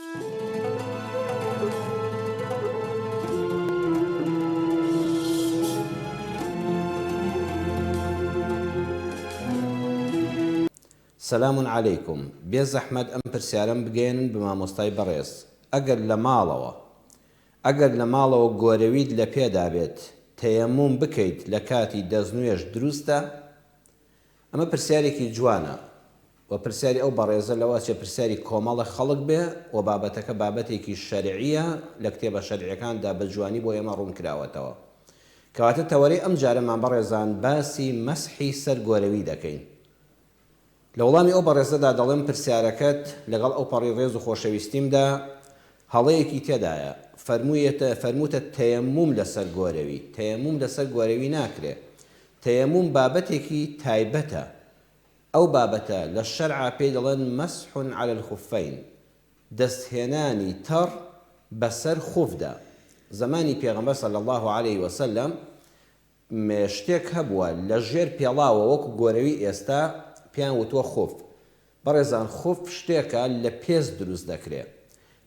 سلام عليكم. بێز ئەحمەد ئەم پرسیارەم بگەێنن بە مامۆستای بەڕێز. ئەگەر لە ماڵەوە گۆرەویت لە پێدا بێت تەیەموم بکەیت لە کاتی دەستنوێژ دروستە؟ ئەمە پرسیارێکی جوانە و پرسیاری ئەو بەڕێزە لەوە چێ پرسیاری کۆمەڵە خەڵک بێ و بابەتەکە بابەتێکی شەرعیە لە کتێبە شەرعیەکاندا بە جوانی بۆ ئێمە ڕوون کراوەتەوە. کەواتە تەوەرەی ئەم جارەمان بەڕێزان باسی مەسحی سەر گۆرەوی دەکەین. لە وەڵامی ئەو بەڕێزەدا دەڵێم پرسیارەکەت لەگەڵ ئەو پەڕی ڕێز و خۆشەویستیمدا هەڵەیەکی تێدایە. فەرمووتە تەیەموم لەسەر گۆرەوی. تەیەموم لەسەر گۆرەوی ناکرێ. تەیەموم بابەتێکی تایبەتە. ئەو بابەتە لە شەرعا پێی دەڵێن مەسح عەلە الخوفەین، دەستهێنانی تەڕ بەسەر خوفدا. زمانی پێغەمبەر صلی الله علیه وسلم شتێک هەبووە لە ژێر پێڵاوە وەکو گۆرەوی ئێستا پیان وتووە خوف. بەڕێزان خوف شتێکە لە پێست دروست دەکرێت.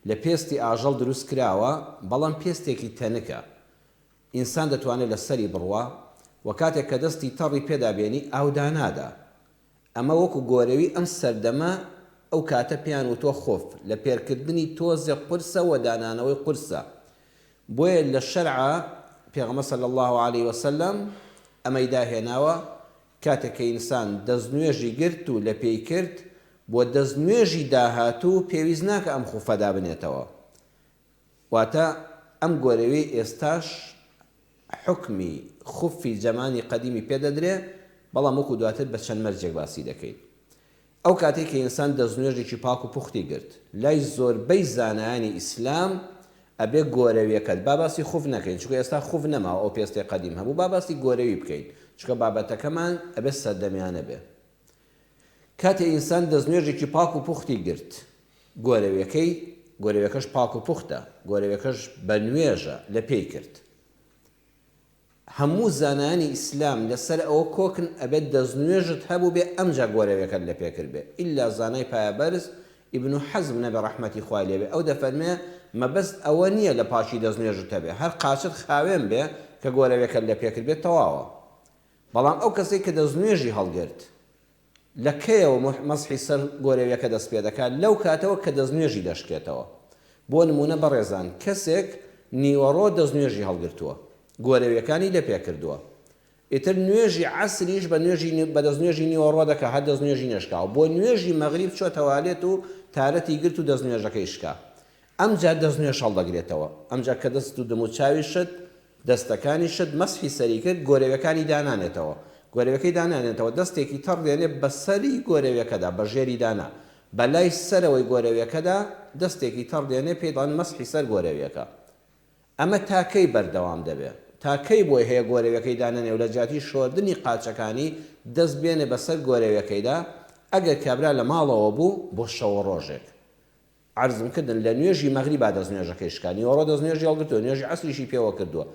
لە پێستی ئاژەڵ دروست کراوە، بەڵام پێستێکی تەنکە. ئینسان دەتوانێت لە سەری بڕوە و کاتێک کە دەستی تەڕی پێدابێنی ئاودانادا. ئەمە وەکو گۆرەوی ئەم سەردەمە ئەو کاتە پیان وتووە خوف، لە پێرکردنی تۆزێ قورسە و دانانەوەی قورسە. بۆیە لە شەرعا پێغەمبەر صلی الله علیه وسلم ئەمەی داهێناوە کاتێک کە ئینسان دەستنوێژی گرت و لە پێی کرد بۆ دەستنوێژی داهاتوو پێویست ناکە ئەم خوفەدا بنێتەوە. واتە ئەم گۆرەوی ئێستاش حکمی خوفی جەمانی قەدیمی پێدەدرێ، بەڵام وەکو دواتر بە چەند مەرجێک باسی دەکەین. ئەو کاتێک کە ئینسان دەستنوێژێکی پاک و پوختی گرت، لای زۆربەی زانایانی ئیسلام ئەبێ گۆرەویەکەت باباسی خوف نەکەین، چونکە ئێستا خوف نەماوە، ئەو پێستی قەدیم هەبوو، باباسی گۆرەوی بکەین، چونکە بابەتەکەمان ئەبێ سەردەمیانە بێ. کاتێ ئینسان دەستنوێژێکی پاک و پوختی گرت، گۆرەویەکەش پاک و پوختە، گۆرەویەکەش بە نوێژە لە پێی کرد. هەموو زانایانی ئیسلام لەسەر ئەوە کۆکن ئەبێت دەستنوێژت هەبوو بێ ئەمجا گۆرەویەکەت لە پێ کرد بێ، ئیلا زانای پایەبەرز ئیبن حەزم نەبێ ڕەحمەتی خوای لێ بێ، ئەو دەفەرمێ مەبەست ئەوە نییە لە پاشی دەستنوێژت هەبێ، هەر قاچت خاوێن بێ کە گۆرەویەکەت لە پێ کرد بێت تەواوە. بەڵام ئەو کەسێک کە دەستنوێژی هەڵگرت لە کەیەوە مەسحی سەر گۆرەویەکە دەست پێ دەکات؟ لەو کاتەوە کە دەستنوێژی دەشکێتەوە. بۆ نمونە بەڕێزان، کەسێک نیوەڕۆ دەستنوێژی هەڵگرتووە، گۆرەویەکانی لە پێ کردووە، ئیتر نوێژی عەسریش بە دەستنوێژی نیوەڕۆ دەکات، هەر دەستنوێژی نەشکاوە، بۆ نوێژی مەغریب چۆ تەوالێت و تارەتی گرت و دەستنوێژەکەی شکا. ئەمجا دەستنوێژ هەڵدەگرێتەوە. ئەمجا کە دەست و دەم و چاوی شت، دەستەکانی شت مەسحی سەری کرد، گۆرەویەکانی دانانێتەوە. گۆرەویەکەی دانانێتەوە، دەستێکی تەڕ دێنێت بەسەری گۆرەویەکەدا، بە ژێری دانا، بەلای سەرەوەی گۆرەویەکەدا دەستێکی تەڕ دێنێت، پێی دەڵێن مەسحی سەر گۆرەویەکە. ئەمە تاکەی بەردەوام دەبێت، تاکەی بۆی هەیە گۆرەویەکەی دانانێ و لە جاتی شۆردنی قاچەکانی دەست بێنێ بەسەر گۆرەویەکەیدا. ئەگەر کابرا لە ماڵەوە بوو بۆ شەوە ڕۆژێک، عەرزم کردن لە نوێژی مەغریبا دەستنوێژەکەی شکا، نیوەڕۆ دەستنوێژی هەڵگرتووە، نوێژی عەسریشی پێوە کردووە،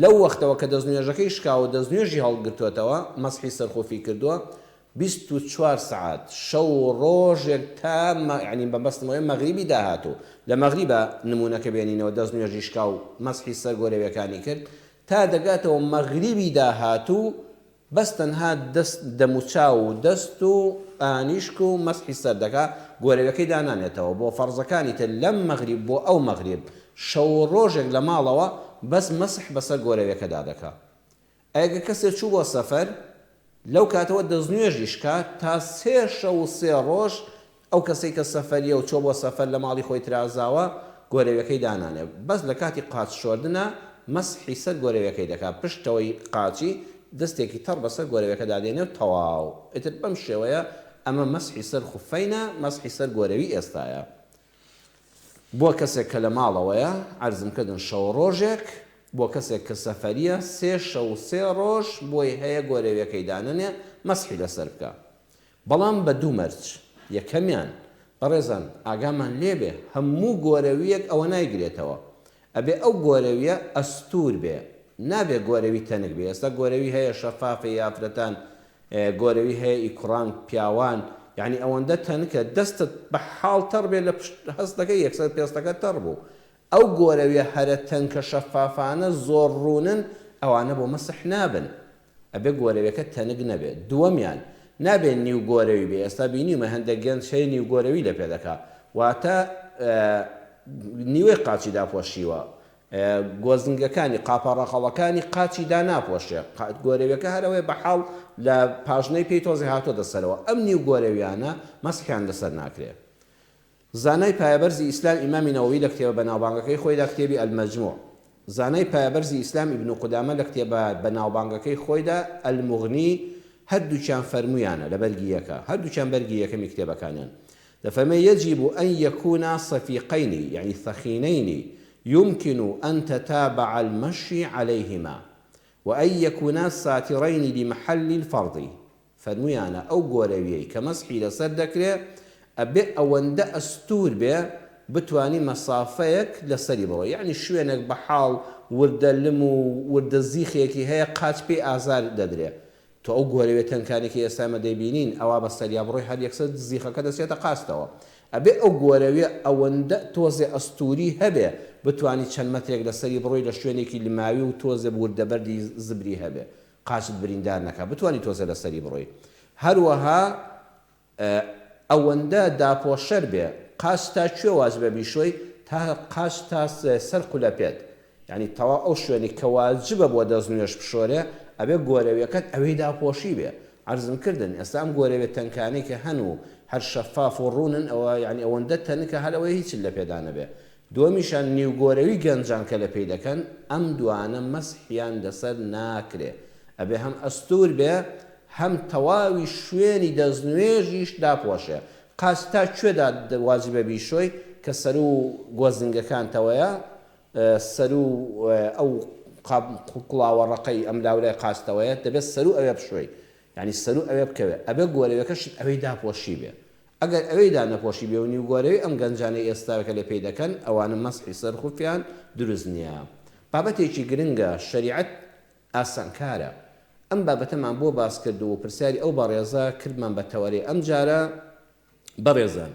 لەو وەختەوە کە دەستنوێژەکەی شکاوە دەستنوێژی هەڵگرتوێتەوە، مەسحی سەرخۆفی کردووە، 24 سعات شەو ڕۆژێک تا یعنی بەبەستمەوەی مەغریبی داهاتوو، لە مەغریبە نمونەکە بێنینەوە دەستنوێژی شکا و مەسحی سەر گۆرەویەکانی کرد، تا دەگاتەوە مەغریبی داهاتوو بەس تەنها دەموچاو و دەست و ئانیشک و مەسحی سەر دەکا، گۆرەویەکەی دانانێتەوە. بۆ فەرزەکانی تر لەم مەغریب بۆ ئەو مەغریب شەو ڕۆژێک لە ماڵەوە بەس مەسح بەسەر گۆرەویەکەدا دەکا. ئەگە کەسێک چوو بۆ سەفەر، لەو کاتەوە دەستنوێژی شکا تا 3 شەو و 3 ڕۆژ ئەو کەسێک کە سەفەریە و چۆ بۆ سەفەر لە ماڵی خۆی ترازاوە گۆرەویەکەی دانانێ، بەس لە کاتی قاچ شۆردنە مەسحی سەر گۆرەویەکەی دەکات، پشتەوەی قاچی دەستێکی تەڕ بەسەر گۆرەویەکەدا دێنێ و تەواو. ئیتر بەم شێوەیە ئەمە مەسحی سەر خوفەینە، مەسحی سەر گۆرەوی ئێستایە. بۆ کەسێک کە لە ماڵەوەیە، عەرزم کردن شەو ڕۆژێک، بۆ کەسێک کە سەفەریە 3 شەو و 3 ڕۆژ بۆی هەیە گۆرەویەکەی دانانێ مەسحی لەسەر بکە. بەڵام بە دوو مەرج. یەکەمیان بەڕێزان ئاگامان لێبێ هەموو گۆرەویەک ئەوە نایگرێتەوە، ئەبێ ئەو گۆرەویە ئەستور بێ، نابێ گۆرەوی تەنک بێ. ئێستا گۆرەوی هەیە شەفافی یافرەتان، گۆرەوی هەیە ئیکڕان پیاوان، یعنی ئەوەندە تەنکە دەستت بە حاڵتەڕ بێ لە هەستەکەی یەکسەر پێستەکە تەڕ بوو. ئەو گۆرەویە هەرە تەنکە شەفافانە زۆر ڕوونن ئەوانە بۆ مەسح نابن، ئەبێ گۆرەویەکە تەنک نەبێت. دووەمیان نابێت نیو گۆرەوی بێ. ئێستا بینیمە هەندێک گەنج هەیە نیو گۆرەوی لە پێ دەکا، واتە نیوەی قاچی داپۆشیوە، گۆزنگەکانی قاپەڕەقەڵەکانی قاچی دا ناپۆشێ، گۆرەویەکە هەرەوەی بەحاڵ لە پاژنەی پێی تۆزی هاتۆ دەسەرەوە. ئەم نیو گۆرەویانە مەسحیان لەسەر ناکرێت. زانای پایەبەرزی ئیسلام ئیمامی نەوەوی لە کتێبە بەناوبانگەکەی خۆیدا کتێبی ئەلمەجموع، زانای پایەبەرزی ئیسلام ئیبن قودامە لە کتێبە بەناوبانگەکەی خۆیدا ئەلموغنی هەردووچیان فەرمویانە لە بەرگی یەکە، هەردووچیان بەرگی یەکەمی کتێبەکانیان دەفەرمێ يجب أن يكونا صفيقين يعني ثخينين يمكن أن تتابع المشي عليهما وأن يكونا ساترين لمحل الفرض. فەرمویانە ئەو گۆرەویەی کە مەسحی لەسەر دەکرێت ئەبێ ئەوەندە ئەستور بێ بتوانی مەسافەیەک لەسەری بڕۆ، یعنی شوێنێک بە حاڵ وردە لم و وردە زیخێکی هەیە قاچ پێی ئازار دەدرێت. تۆ ئەو گۆرەوێت تەنکانێکی ئێستامە دەیبینین ئەوە بە سەریا بڕۆی هەر یەکسەر زیخەکە دەچێتە قاستەوە. ئەبێ ئەو گۆرەوێ ئەوەندە تۆزێ ئەستوری هەبێ بتوانی چەند مەترێک لەسەری بڕۆی لە شوێنێکی لماوی و تۆزێ وردەبەردی زبری هەبێ، قاچت بریندار نەکە، بتوانی تۆزێ لەسەری بڕۆی. هەروەها ئەوەندە داپۆشەر بێ قاچ تا کوێ واجبە بیشۆی تا قاچ تا سەر قولەپێت، یعنی تەوا ئەو شوێنی کە واجبە بۆ دەستنوێژ بشۆرێ ئەبێ گۆرەویەکەت ئەوەی داپۆشی بێ. عەرزم کردن ئێستا ئەم گۆرەوێت تەنکانەی کە هەن و هەر شەفاف و ڕوونن ئەوە یعنی ئەوەندە تەنکە هەر ئەوەی هیچ لە پێدا نەبێ. دووەمیشان نیو گۆرەوی گەنجان کە لە پێی دەکەن ئەم دوانە مەسحیان لەسەر ناکرێ، ئەبێ هەم ئەستور بێ هەم تەواوی شوێنی دەستنوێژیش داپۆشێ. قاچ تا کوێدا واجبە بیشۆی کە سەر و گۆزنگەکانتەوەیە، سەر و ئەو قوڵاوە ڕقەی ئەم لاولای قاستەوەیە دەبێت سەر و ئەوێ بشۆی، یعنی سەر و ئەوێ بکەوێ، ئەبێ گۆرەوەکەشت ئەوەی داپۆشی بێ. ئەگەر ئەوەیدا نەپۆشی بێ و نیو گۆرەوی ئەم گەنجانەی ئێستاوەکە لە پێی دەکەن ئەوانە مەسحی سەر خوفیان دروست نییە. بابەتێکی گرنگە، شەریعەت ئاسانکارە. ئەم بابەتەمان بۆ باس کرد و پرسیاری ئەو بەڕێزە کردمان بە تەوەری ئەم جارە. بەڕێزان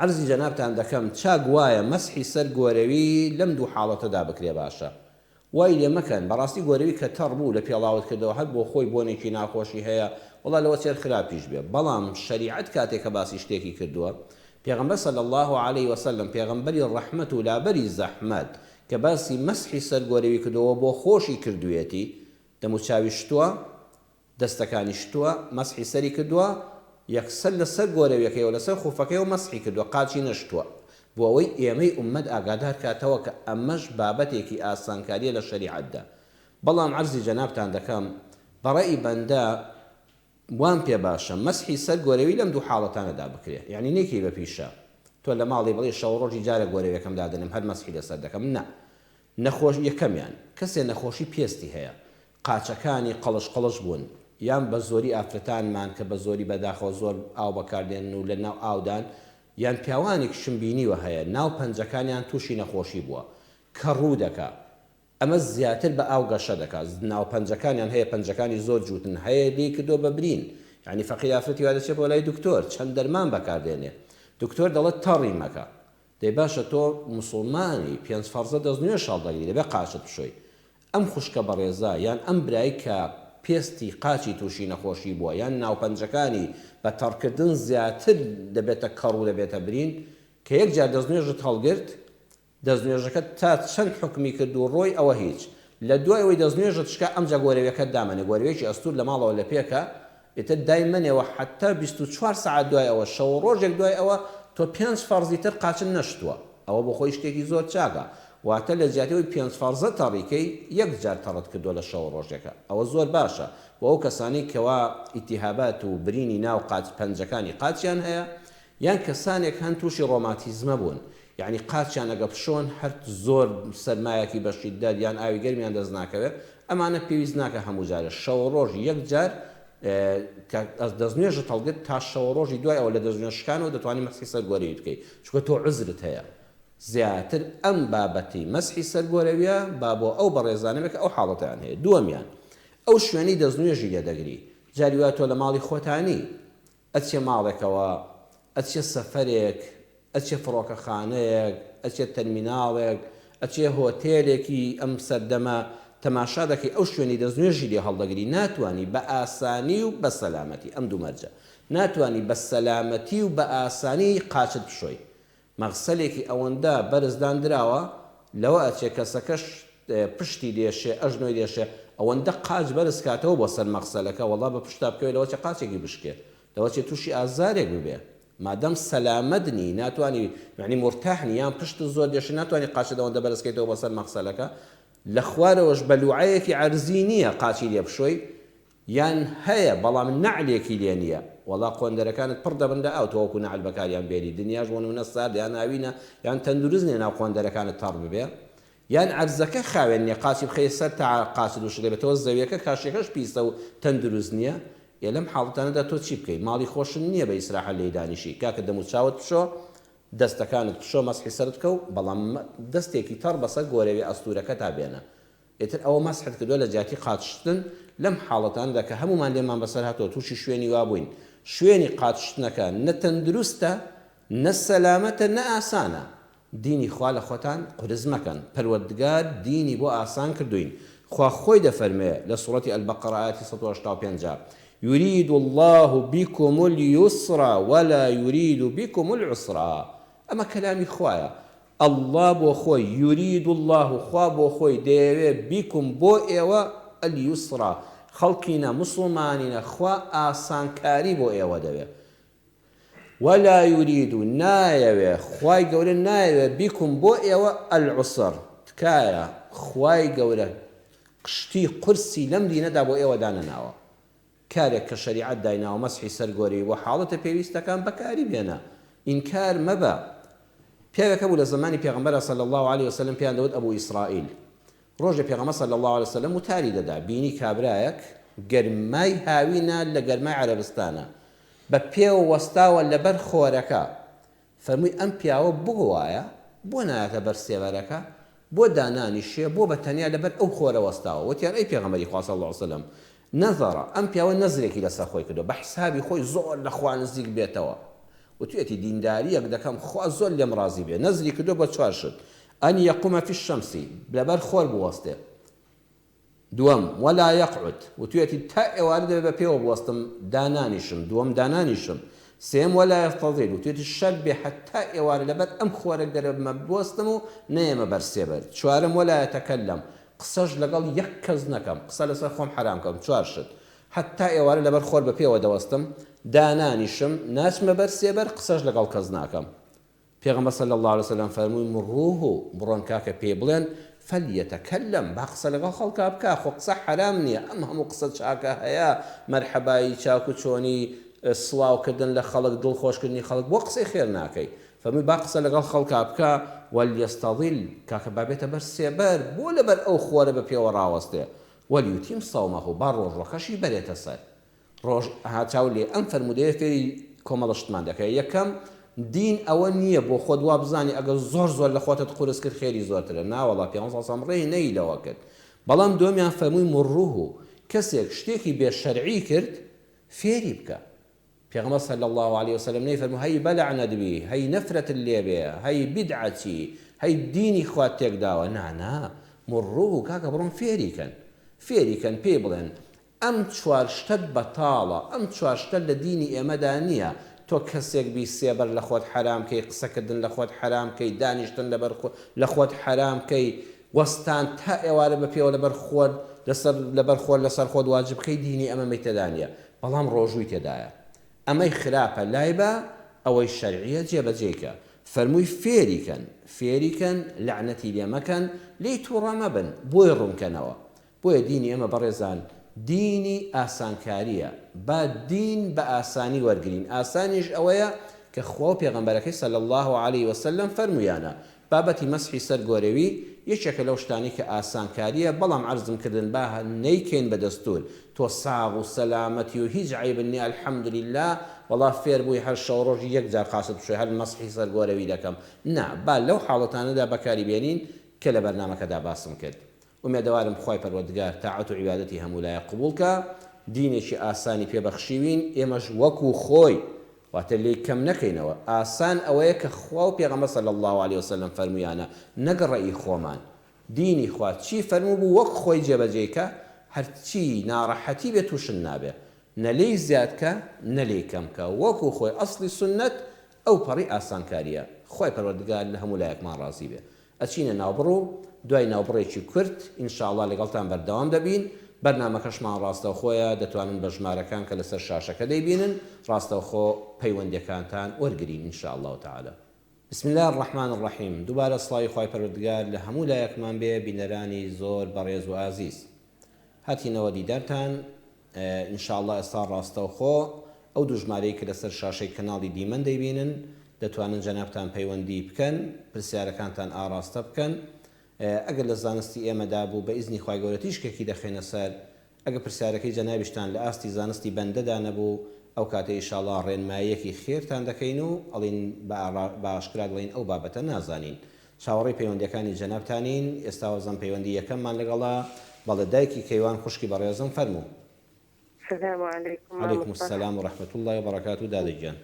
عەرزی جەنابتان دەکەم چاک وایە مەسحی سەر گۆرەوی لەم دوو حاڵەتەدا بکرێ باشە؟ وای لێ مەکەن، بەڕاستی گۆرەوی کە تەڕ بوو لە پێڵاوت کردەوە هەر بۆ خۆی بۆنێکی ناخۆشی هەیە وەڵا لەوە چێر خراپیش بێ، بەڵام شەریعەت کاتێک کە باسی شتێکی کردووە پێغەمبەر صلی الله علیه وسلم پێغەمبەری ڕەحمەت و لابەری زەحمەت کە باسی مەسحی سەر گۆرەوی کردەوە بۆ خۆشی کردوویەتی، دەموچاوی شتووە، دەستەکانی شتووە، مەسحی سەری کردووە، یەکسەر لەسەر گۆرەویەکەی و لەسەر خوفەکەی و مەسحی کردووە، قاچی نەشتووە، بۆ ئەوەی ئێمەی ئوممەت ئاگادار کاتەوە کە ئەمەش بابەتێکی ئاسانکاریە لە شەریعەتدا. بەڵام عەرزی جەنابتان دەکەم بەڕێی بەندە وان پێ باشە مەسحی سەر گۆرەوی لەم دوو حاڵەتانەدا بکرێ، یعنی نێکی بە پیشە تۆ لە ماڵی بڵێ شەو ڕۆژی جارە گۆرەویەکەم دادنم هەر مەسحی لەسەر دەکەم. نا، نەخۆش یەکەمیان کەسێ نەخۆشی پێستی هەیە، قاچەکانی قەڵش قەڵش بوون، یان بە زۆری ئافرەتانمان کە بە زۆری بەداخەوە زۆر ئاو بەکاردێن و لە ناو ئاودان، یان پیاوانێک شمبینیوە هەیە ناو پەنجەکانیان تووشی نەخۆشی بووە کە ڕوو دەکا، ئەمە زیاتر بە ئاو گەشە دەکات، ناو پەنجەکانیان هەیە پەنجەکانی زۆر جوتن هەیە لێ کردۆ بەبرین، یعنی فەقیر ئافرەتی وا دەچێت بۆ لای دکتۆر چەند دەرمان بەکاردێنێ، دکتۆر دەڵێت تەڕی مەکە، دەی باشە تۆ موسڵمانی پێنج فەرزە دەستنوێژ شاڵ دەگیری دەبێ قاچت بشۆی. ئەم خوشکە بەڕێزە یان ئەم برایی کە پێستی قاچی تووشی نەخۆشی بووە یان ناوپەنجەکانی بە تەڕکردن زیاتر دەبێتە کەڕ و دەبێتە برین کە یەک جار دەستنوێژت هەڵگرت، دەستنوێژەکەت تا چەند حکمی کرد و ڕۆی ئەوە هیچ، لە دوای ئەوەی دەستنوێژت شکا ئەمجا گۆرەویەکەت دامەنێ، گۆرەوێکی ئەستور لە ماڵەوە لە پێکە ئێتر دایمەنێەوە حتا 24 ساعت دوای ئەوە شەو ڕۆژێک دوای ئەوە تۆ 5 فەرزی تر قاچن نەشتووە، ئەوە بۆ خۆی شتێکی زۆر چاکە، واتە لە زیاتەوەی 5 فەرزە تەڕیکەی یەک جار تەڕت کردووە لە شەو ڕۆژێکە، ئەوە زۆر باشە بۆ ئەو کەسانی کەوا ئیتیهابات و برینی ناو قاچ پەنجەکانی قاچیان هەیە یان کەسانێک هەن تووشی ڕۆماتیزمە بوون، یعنی قاچیان ئەگە پشۆن هەر زۆر سەرمایەکی بەشیدداد یان ئاوی گەرمیان دەست ناکەوێت، ئەمانە پێویست ناکە هەموو جارە شەو ڕۆژ یەک جار دەستنوێژت هەڵگرت تا شەو ڕۆژی دوای ئەوە لە دەستنوێژەکانەوە دەتوانانی مەسحی سەر گۆرەوی بکەیت، چونکە تۆ عوزرت هەیە. زیاتر ئەم بابەتی مەسحی سەر گۆرەویە با بۆ ئەو بەڕێزانەوێت کە ئەو حاڵەتیان هەیە. دووەمیان ئەو شوێنی دەستنوێژی لێدەگری، جاری وا تۆ لە ماڵی خۆتانی ئەچێ ماڵێکەوە ئەچێ سەفەرێک، ئەچێ فڕۆکەخانەیەک، ئەچێ تەرمیناڵێک، ئەچێ هۆتێلێکی ئەم سەردەمە تەماشا دەکەی ئەو شوێنی دەستنوێژی لێ هەڵدەگری، ناتوانانی بە ئاسانی و بە سەلامەتی ئەم دوو مەرجە ناتوانانی بە سەلامەتی و بە ئاسانی قاچت بشۆی. مەغسەلێکی ئەوەندە بەرزدان درراوە لەوە ئەچێ کەسەکەش پشتی دێشێ ئەژنۆی دێشێ ئەوەندە قاچ بەرز کاتەوە بۆ سەر مەغسەلەکە وەڵا بە پشتا بکەوێت لەوە چه قاچێکی بشکێ لەوە چێ تووشی ئازارێک ببێ مادەم سەلامەتنی ناتوانانی یعنی مرتاحنی یان پشت زۆر دێشی ناتوانانی قاچت ئەوەندە بەرزکەیتەوە بە سەر مەغسەلەکە لە خوارەوەش بەلوعەیەکی عەرزی نییە قاچی لێ بشۆی یان هەیە بەڵام نەعلێکی لێ نییە وەڵا قۆندەرەکانت پڕ دەبندە ئەو تۆوەکو نەعل بەکاریان بێنی دنیاش بۆ نمونە سارد یان ناوینە یان تەندروست نیە ناو قۆندەرەکانت تەڕ ببێ یان عەرزەکە خاوێن نییە قاچی بخەیە سەر تا قاچت وش دەبێتەوە زەویەکە کاشێکەش پیسە و تەندروست نییە لەم حاڵەتانەدا تۆ چی بکەیت ماڵی خۆشن نییە بە ئیسراحە لێی دانیشی کاکە دەم و چاوت بشۆ دەستەکانت بشۆ مەسحی سەرت بکە و بەڵام دەستێکی تەڕ بەسەر گۆرەوی ئەستورەکە تا بێنە ئێتر ئەوە مەسحت کردووە لە جیاتی قاچشتن لەم حاڵەتاندا کە هەمومان لێمان بەسەر هاتەوە تووشی شوێنی وابووین شوێنی قاچشتنەکە نە تەندروستە نە سەلامەتە نە ئاسانە دینی خوا لە خۆتان قرس مەکەن پەروەردگار دینی بۆ ئاسان کردوین خوا خۆی دەفەرمێ لە سوڕەتی ئەلبەقەرە ئاەتی 185 يريد الله بكم اليسر ولا يريد بكم العسر أما كلامي خوايا الله بو خوي يريد الله خوا بو خوي ديوي بكم بو إيوة اليسر خلقنا مسلماننا خوا آسان كاري بو إيوة دوي ولا يريد نايوي خواي قولي نايوي بكم بو إيوة العسر تكايا خواي قولي قشتي قرسي لم دينا دا بو إيوة دانا ناوە کارێک کە شەریعەت دایناوە مەسحی سەرگۆری و حاڵەتە پێویستەکان بەکاری بێنە ئینکار مەبە پیاوێکە بوو لە زمانی پێغەمبەر صلی الله عليه وسلم پیان دەوت ئەبوو ئیسرائیل ڕۆژێ پێغەمبەر صلی الله عليه وسلم وتاری دەدا بینی کابرایەک گەرمای هاوینە لە گەرمای عەرەبستانە بە پێوە وەستاوە لەبەر خۆرەکە فەرمووی ئەم پیاوە بگوایە بۆ نایەتە بەر سێبەرەکە بۆ دانانیشێ بۆ بەتەنیا لەبەر ئەو خۆرە وەستاوە وتیان ئەی پێغەمبەری خوا صلی الله عليه وسلم نەزەڕە ئەم پیاوە نەزرێکی لەسەر خۆی کردو بە حسابی خۆی زۆر لە خوا نزیک بێتەوە وتوێتی دینداریەک دەکەم خوا زۆر لێم ڕازی بێ نەزری کردو بە چوار شت ئەن یەقومە فی الشەمس لەبەر خۆر بوەستێ دووەم ولا یەقعد وتوێتی تا ئێوارە دەبێت بە پێوە بوەستم دانانیشم دووەم دانانیشم سێم ولا یەفتەضیل وتوێتی شەر بێ حتا ئێوارە لەبەر ئەم خۆرە دەرەبمە بوەستم و نەیەمە بەر سێبەر چوارم ولا یەتەکەلەم قسەش لەگەڵ یەک کەس نەکەم قسە لەسەر خۆم حرام کەم چوار شت حتا ئێوارە لەبەر خۆر بە پێوە دەوەستم دانانیشم ناچمە بەر سێبەر قسەش لەگەڵ کەس ناکەم پێغەمبەر صلی الله عليه وسلم فەرمووی مڕوه بڕۆن کاکە پێ بڵێن فەلیەتەکەلەم با قسە لەگەڵ خەڵکا بکە خۆ قسە حرام نییە ئەم هەموو قسە چاکە هەیە مەرحەبایی چاک و چۆنی سڵاوکردن لە خەڵک دڵخۆشکردنی خەڵک بۆ قسەی خێر ناکەی فەرمووی با قسە لەگەڵ خەڵکا بکە وەلیەستەضیل کاکە بابێتە بەر سێبەر بۆ لەبەر ئەو خۆرە بە پێوە ڕاوەستێ وەلیوتیم سەومەهو با ڕۆژڕەکەشی بەرێتە سەر ڕۆژ هاچاو لێ ئەم فەرمودەیە فێری کۆمەڵشتمان دەکەی یەکەم دین ئەوە نییە بۆ خۆت وا بزانی ئەگەر زۆر لە خۆتت قورس کرد خێری زۆرترە ناوەڵا پێغەمبەر سەڵام ڕێی نەی لەوە کرد بەڵام دووەمیان فەرمووی مڕوه کەسێک شتێکی بێشەرعی کرد فێری بکە پێغەمبەر صلی الله عليه وسلم نەیفەرموو هەی بەلعنەت بی هەی نەفرەتت لێ بێ هەی بیدعەتی هەی دینی خوا تێک داوە نا مڕوه کاکە بڕۆن فێریکەن پێ بڵێن ئەم چوار شتت بەتاڵە ئەم چوار شتە لە دینی ئێمەدا نییە تۆ کەسێک بی سێبەر لە خۆت حرام کەی قسەکردن لە خۆت حرام کەی دانیشتن لە خۆت حرام کەی وەستان تا ئێوارە بە پێوە لەبەر خۆر لەسەر خۆت واجب کەی دینی ئەمە مەیتەدانە بەڵام ڕۆژووی تێدایە ئەمەی خراپە لای بە ئەوەی شەرعیە جێبەجێکە فەرمووی فێریکەن لعنەتی لێ مەکەن لێی تووڕە مەبن بۆی ڕوونکەنەوە بۆیە دینی ئەمە بەڕێزان دینی ئاسانکاریە با دین بە ئاسانی وەرگرین ئاسانیش ئەوەیە کە خوا و پێغەمبەرەکەی صلی الله عليه وسلم فەرموویانە بابەتی مەسحی سەر گۆرەوی یەکێکە لەو شتانی کە ئاسانکاریە بەڵام عەرزم کردن با نەیکەین بە دەستور تۆ ساغ و سەلامەتی و هیچ عیبن نییە الحەمدولله وەڵا فێر بووی هەر شەو ڕۆژی یەک جار قاست بشوی هەر مەسحی سەر گۆرەوی دەکەم نا با لەو حاڵەتانەدا بەکاری بێنین کە لە بەرنامەکەدا باسم کرد ومێدەوارم خوای پەروەردگار تاعەت و عیبادەتی هەموو لایە قبوڵکە دینێکی ئاسانی پێبەخشیوین ئێمەش وەکو خۆی واتە لێ کەم نەکەینەوە ئاسان ئەوەیە کە خوا و پێغەمبەر صلی الله عليه وسلم فەرمویانە نەگەڕێی خۆمان دینی خوا چی فەرموو بوو وەک خۆی جێبەجێکە هەرچی ناڕەحەتی بێت تووشن نابێ نەلێی زیادکە نەلێی کەمکە وەکو خۆی ئەسڵی سنت ئەو پەڕی ئاسانکاریە خۆی پەروەردگار لە هەموو لایەکمان ڕازی بێ ئەچینە ناوبڕوو دوای ناوبڕێکی کورت ئینشاءڵڵا لەگەڵتان بەردەوام دەبین بەرنامەکەشمان ڕاستەوخۆیە دەتوانن بە ژمارەکان کە لەسەر شاشەکە دەیبینن ڕاستەوخۆ پەیوەندیەکانتان وەرگرین ئینشاءالله تعالى بسم الله الرحمن الرحیم دووبارە سڵاوی خوای پەروەردگار لە هەموو لایەکمان بێ بینەرانی زۆر بەڕێز و ئازیز هاتینەوە دیدارتان ئینشاءالله ئێستا ڕاستەوخۆ ئەو دوو ژمارەی کە لەسەر شاشەی کەناڵی دیمەن دەیبینن دەتوانن جەنابتان پەیوەندی بکەن پرسیارەکانتان ئاراستە بکەن ئەگەر لە زانستی ئێمەدا بوو بە ئیزنی خوای گەورە تیشکێکی دەخێنە سەر ئەگە پرسیارەکەی جەنابیشتان لە ئاستی زانستی بەندەدا نەبوو ئەو کاتە ئینشاءالله ڕێنماییەکی خێرتان دەکەین و ئەڵین بە ئاشکرا دڵین ئەو بابەتە نازانین چاوەڕێی پەیوەندیەکانی جەنابتانین ئێستا وەزەم پەیوەندی یەکەممان لەگەڵا بەڵێ دایکی کەیوان خوشکی بەڕێزم فەرموو السلام عليكم. عليكم السلام ورحمة الله وبركاته دادی جان.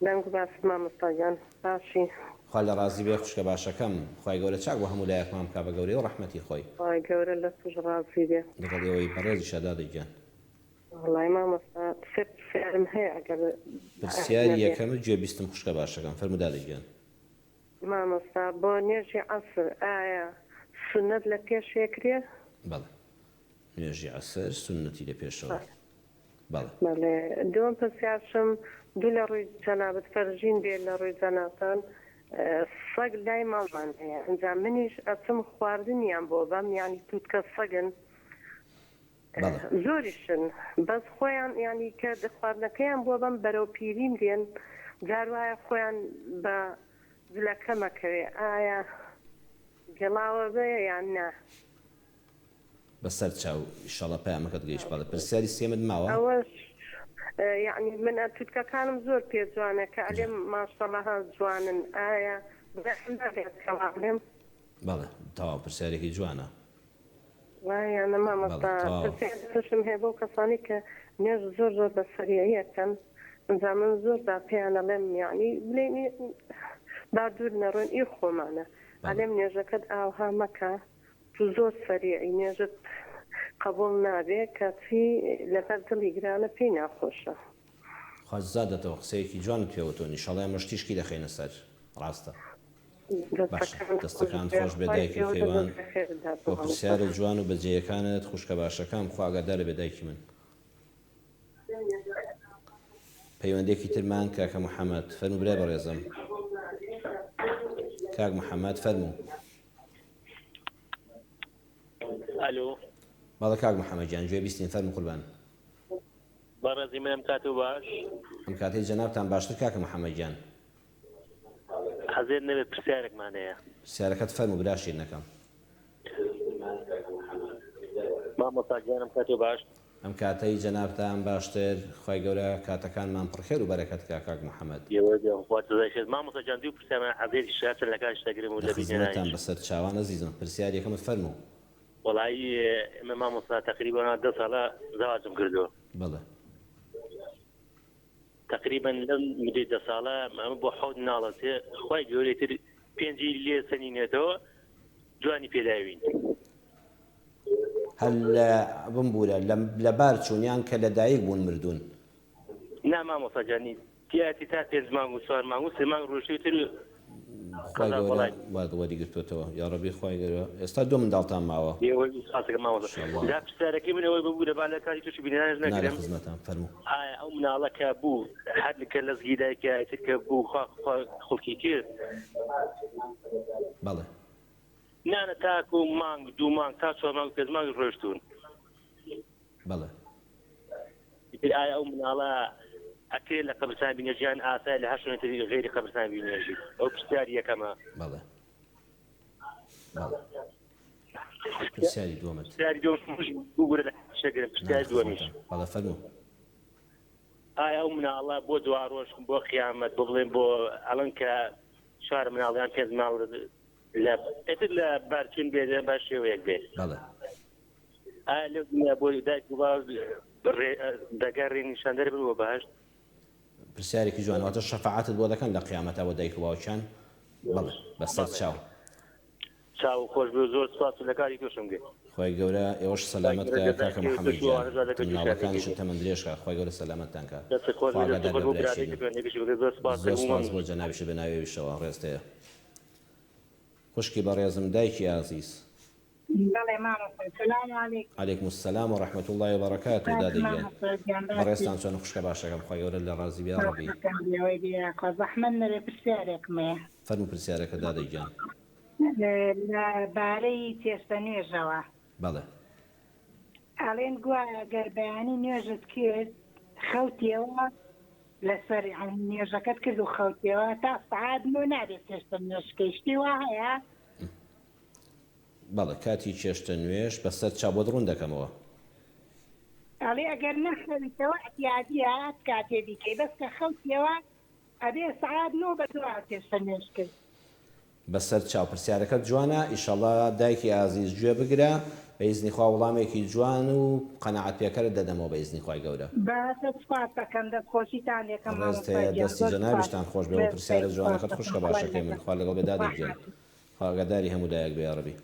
دەنگ باس مامۆستا جان باشی. خوا لە ڕازی بێ خوشکە باشەکەم خوای گەورە چاک بۆ هەموو لایەکمان بکا بە گەورەی و ڕەحمەتی خۆی. خوای گەورە لە توش ڕازی بێ. لەگەڵ ئێوەی بەڕێزیشە دادی جان. وەڵای مامۆستا پرسیارم هەیە ئەگەر پرسیاری یەکەمت گوێبیستم خوشکە باشەکەم فەرموو دادی جان. مامۆستا بۆ نوێژی عەسر ئایا سونەت لە پێش یەکرێ؟ بەڵێ نوێژی عەسر سونەتی لە پێشەوە. بەڵێ. بەڵێ دووەم پرسیارشم دوو لە ڕووی جەنابەت فەرژین بێ لە ڕووی جەنابەتان سەگ لای ماڵمان هەیە ئەنجا منیش ئەچم خواردنیان بۆ بەم یانی تووتکە سەگن زۆریشن بەس خۆیان ینی کە خواردنەکەیان بۆ بەم بەرەو پیریم دێن جار وایە خۆیان بە جلەکە مەکەوێ ئایا گەڵاوە بێ یان نا بەسەر چاو ئیشەڵە پەیامەکەت گەیشت بەڵێ پرسیاری سێمت ماوە ئەوەش یعنی من تووتکەکانم زۆر پێ جوانە کە ئەلێم ماشەڵەها جوانن ئایا بێت کەڵاڵێم بەڵێ تەواو پرسیارێکی جوانە وایە مامۆستاشم هەیە بۆ کەسانی کە نوێژ زۆر زۆر بە سەریعیەکەن ئەنجا من زۆردا پێیان ئەڵێم یعنی بڵێنی با دوور نەڕۆن ئی خۆمانە ئەلێم نوێژەکەت ئاوها مەکە تو زۆر سەریعی نوێژت قبول نابێ کەچی لەبەر دڵی گرانە پێی ناخۆشە خوازدادەتەوە قسەیەکی جوان پێوەتۆ نیشەڵای مەشتیشکی دەخێنە سەر ڕاستە دەستەکان خۆش بێدایکی خێوان بۆ پرسیارە جوان و بەجێیەکانت خوشکە باشەکەم خواگەدارە بێدایکی من پەیوەندێکی ترمان کاکە محەممەد فەرموو برای بەڕێزم کاک محەممەد فەرموو الو باڵە کاک محەممەد گیان گوێ بیستین فەرموو قوربان بەڕێزی منم کات و باش ئەم کاتەی جەنابتان باشتر کاکە محەممەد گیان حەزێر نەبێت پرسیارێکمان هەیە پرسیارەکەت فەرموو برا شیرنەکەم مامۆستا گیانم کات و باش ئەم کاتەی جەنابتان باشتر خوای گەورە کاتەکانمان پڕخێر و بەرەکەت کاک محەممەد مامۆستا جان دوو پرسیارمان حەزێری شاتر لە کاش دەگرم و لە خزمەتتان بەسەر چاوان ئەزیزم پرسیار یەکەمت فەرموو وەڵایی ئێمە مامۆستا تقریبا 10 ساڵە زەواجم کردووە بەڵێ تقریبا لەم مدەی 10 ساڵە ئەمە بۆ حەوت ناڵەتێ خوای گەورەی تر پێنجی لێ سەنینێتەوە جوانی پێداوین هەل بمبورە لە بار چوونیان کە لە دایک بوون مردوون نا مامۆستا جانی تیاتی تا 5 مانگ و 4 مانگ و 3 مانگ ڕۆژەی تر خوای گەورە وەریگرتوێتەوە یا ڕەبی خوای گەورە ئێستا دوو منداڵتان ماوە دا پرسیارەکەی من ئەوەی ببوو لەبار لە کاری تووشی بینانش نەکرێم خزمەتان فەرموو ئایا ئەو مناڵەکە بوو هەر کە لەزگی دایکە کە بوو خۆڵکی کرد بەڵێ نانە تاکو و مانگ دوو مانگ تا 4 مانگ 5 مانگ ڕۆشتون بەڵێ ئایا ئەو مناڵە ئەکرێت لە قەبرستان بینێژیان ئاسای لە هەشتێکی غێری قەبرستان بینێژی ئەو پرسیاری یەکەمە بەڵێ پرسیاری دووەمت پرسیاری دووەم بگورە لە شەگرم پرسیاری دووەمیش بەڵێ فەرموو ئایا ئەو مناڵە بۆ دوا ڕۆژ بۆ قیامەت بۆ بڵێن بۆ ئەڵەن کە 4 مناڵیان 5 مناڵ ئێتر لە بارچین بێ باش شێوەیەک بێت بەڵێ ئایا لەو دنیا بۆ دایک و باوک دەگەڕێ نیشاندەر بن بۆ بەهەشت پرسیارێکی جوانەوەتە شەفاعەتت بۆ دەکەن لە قیامەتە بۆ دایک و باوکیان بەڵێ بەسەر چاو چاو خۆش بێ زۆر سپاس لە کاری توشم گێ خۆی گەورە ئێوەش سەلامەت کە کاکە محەممەد جان مناڵەکانیش تەمەند درێژکە خۆی گەورە سەلامەتتان کە زۆر سپاس بۆ جەنابیش بە ناوێویشەوە ڕێستەیە خوشکی بەڕێزم دایکی ئازیز بەڵێ مامۆستا سەلام عەلەیکم. عەلەیکم السەلام و ڕەحمەتوڵڵاهی و بەڕەکاتوه دادەیگەن بەڕێستان چۆن خوشکە باشەکەم خۆی گەورە لە ڕازی بیا ڕەبی زەحمەت نەبێ پرسیارێکمەیە فەرموو پرسیارەکە دادەیگەن لەبارەی چێشتە نوێژەوە بەڵێ ئەڵێن گوایە گەر بەیانی نوێژت کرد خەوتیەوە لەسەر نوێژەکەت کرد و خەوتیەوە تا سەعات نۆ نابێت چێشتە نوێژکەی شتی وا هەیە؟ بەڵێ کاتی چێشتە نوێژ بەسەر چاو بۆ دڕون دەکەمەوە ئەڵێ ئەگەر نەخەویتەوە احتیاجی هات کاتێ دیکەی بەس کە خەوتیەوە ئەبێ سەعات نۆ بە دووە چێشتە نوێژ کرد بەسەر چاو پرسیارەکەت جوانە ئیشەڵا دایکی ئازیز گوێ بگرە بە ئیزنی خوا وەڵامێکی جوان و قەنەعەت پێکەرت دەدەمەوە بە ئیزنی خوای گەورە بەسە سپاس دەکەم دەستخۆشیتان یەکەم ڕێستەیە دەستی جەنابیشتان خۆش بێ و پرسیارە جوانەکەت خوشکە باشەکەی من خوا لەگەڵ بێ دادەگەن خواگەداری هەموو دایک بێ یا ڕەبی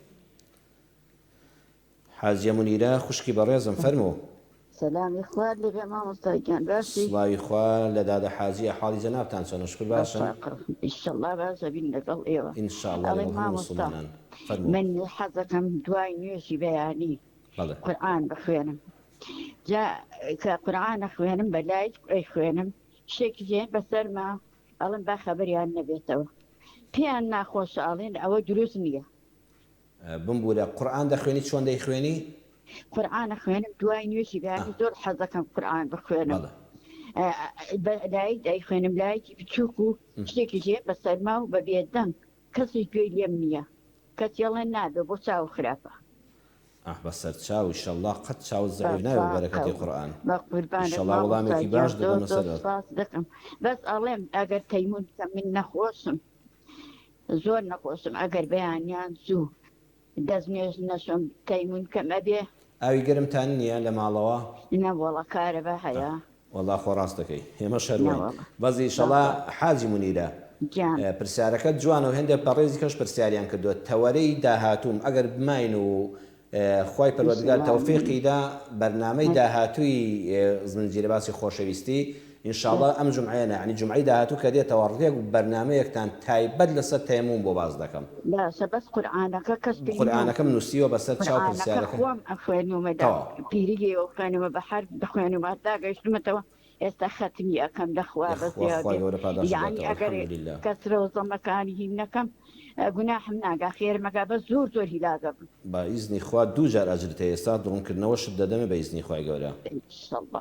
حاجیە مونیرە خوشکی بەڕێزم فەرموو سلامی خوار لەبێ مامۆستاگیان باشی سڵاوی خوا لە دادە حاجیە حاڵی جەنابتان چۆنە شکر باشن ئینشەڵڵا باشە بین لەگەڵ ئێوە ئینشاءڵڵا لەگەڵ هەموو مسڵمانان فەرموو من حەزەکەم دوای نوێژی بەیانی بەڵێ قورئان بخوێنم جا کە قورئان ئەخوێنم بە لای ئەیخوێنم شتێکی جێ بەسەرما ئەڵێن با خەبەریان نەبێتەوە پێیان ناخۆشە ئەڵێن ئەوە دروست نییە بمبورە قورئان دەخوێنی چۆن دەیخوێنی قورئان ئەخوێنم دوای نوێژی بەیانی زۆر حەزەکەم قورئان بخوێنم لای دایخوێنم لایەکی بچووک و شتێکی جێ بەسەرما و بە بێدەنگ کەسی گوێی لێم نییە کەسیڵێن نابێ بۆ چاو خراپە بەسەر چاو ئینشەڵڵا قەت چاو زەعیف ناوێت بەرەکەتی قورئان بە قوربانە ئینشەڵڵا وەڵامێکی باش دەبەمە سەرت دەکەم بەس ئەڵێم ئەگەر تەیمون کە من نەخۆشم زۆر نەخۆشم ئەگەر بەیانیان زوو دەستنوێژ نەشم تەیمون کەم ئەبێ ئاوی گەرمتان نییە لە ماڵەوە نەوەڵە کارەبە هەیە وەڵا خۆ ڕاست دەکەی ئێمە شەروین بەزی ئینشەڵڵا حاجی مونیرە پرسیارەکەت جوانە و هێندێک بەڕێزی کەش پرسیاریان کردووە تەوەرەی داهاتووم ئەگەر بماین و خوای پەروەردگار تەوفیقیدا بەرنامەی داهاتووی زنجیرە باسی خۆشەویستی ئینشاءڵڵا ئەم جومعەیە یعنی جومعەی داهاتوو کە دێتەوە ڕێک و بەرنامەیەکتان تایبەت لەسەر تەیەموم بۆ باز دەکەم باشە بەس قورئانەکە کەس قورئانەکەم نووسیوە بەسەر چاو پرسیارەکە خۆم ئەخوێنومەدا پیرگیەوە خوێنمە بە حرف دەخوێنمە تا گەیشتمەتەوە ئێستا خەتمی ئەەکەم دەخوا بەزیانی ئەگەر کەسرە و زەمەکانی هیم نەکەم گوناحم ناگا خێرمەکە بە زۆر زۆر هیلاگە بن بە ئیزنی خوا دوو جار ئەجرتە ئێستا دڕونکردنەوەشت دەدەمە بە ئیزنی خوای گەورە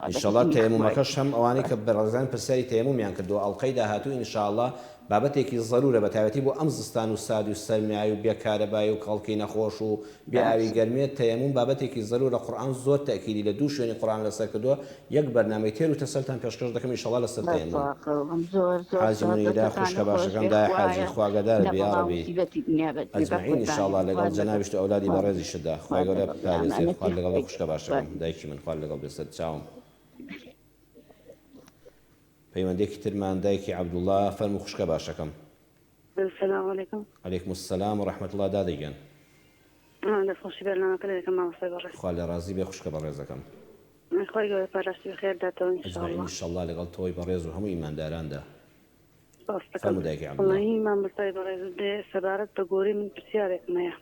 ئینشەڵڵا تەیەمومەکەش هەم ئەوانەی کە بەڕێزان پرسیاری تەیەمومیان کردووە ئەڵقەی داهاتوو ئینشاءڵڵا بابەتێکی زەرورە بە تایبەتی بۆ ئەم زستان و سادی و سەرمیایی و بێکارەبایی و کەڵکی نەخۆش و بێئاوی گەرمێت تەیەموم بابەتێکی زەرورە قورئان زۆر تەکیدی لە دوو شوێنی قورئان لەسەر کردووە یەک بەرنامەی تێر و تەسەلتان پێشکەش دەکەم ئینشەڵڵا لەسەر تەیەموم حاجی مونیرە خوشکە باشەکەم دای حاجی خواگەدار بێ یا ڕەبی ئەجمعین ئینشاءڵڵا لەگەڵ جەنابیشت و ئەولادی بەڕێزی شدا خوای گەورە پارێزێ خوا لەگەڵ خوشکە باشەکەم دایکی من خوا لەگەڵ بێسەر چاوم پەیوەندێکی ترمان دایکی عەبدوڵڵا فەرموو خوشکە باشەکەم السلام عليكم. عليكم السلام ورحمة الله دادەیگەن دەستخۆشی بەرنامەکە دەکەم مامۆستای بەڕێز خوا لە ڕازی بێ خوشکە بەڕێزەکەم خۆی گەورە پاراستی بەخێر داتەوە ئینشەڵڵا لەگەڵ تۆی بەڕێز و هەموو ئیمانداراندا ڕاستەکەم فەرموو دایکی عەبدوڵڵا وەڵاهی مامۆستای بەڕێز دێ سەبارەت بە گۆرەی من پرسیارێکمەیە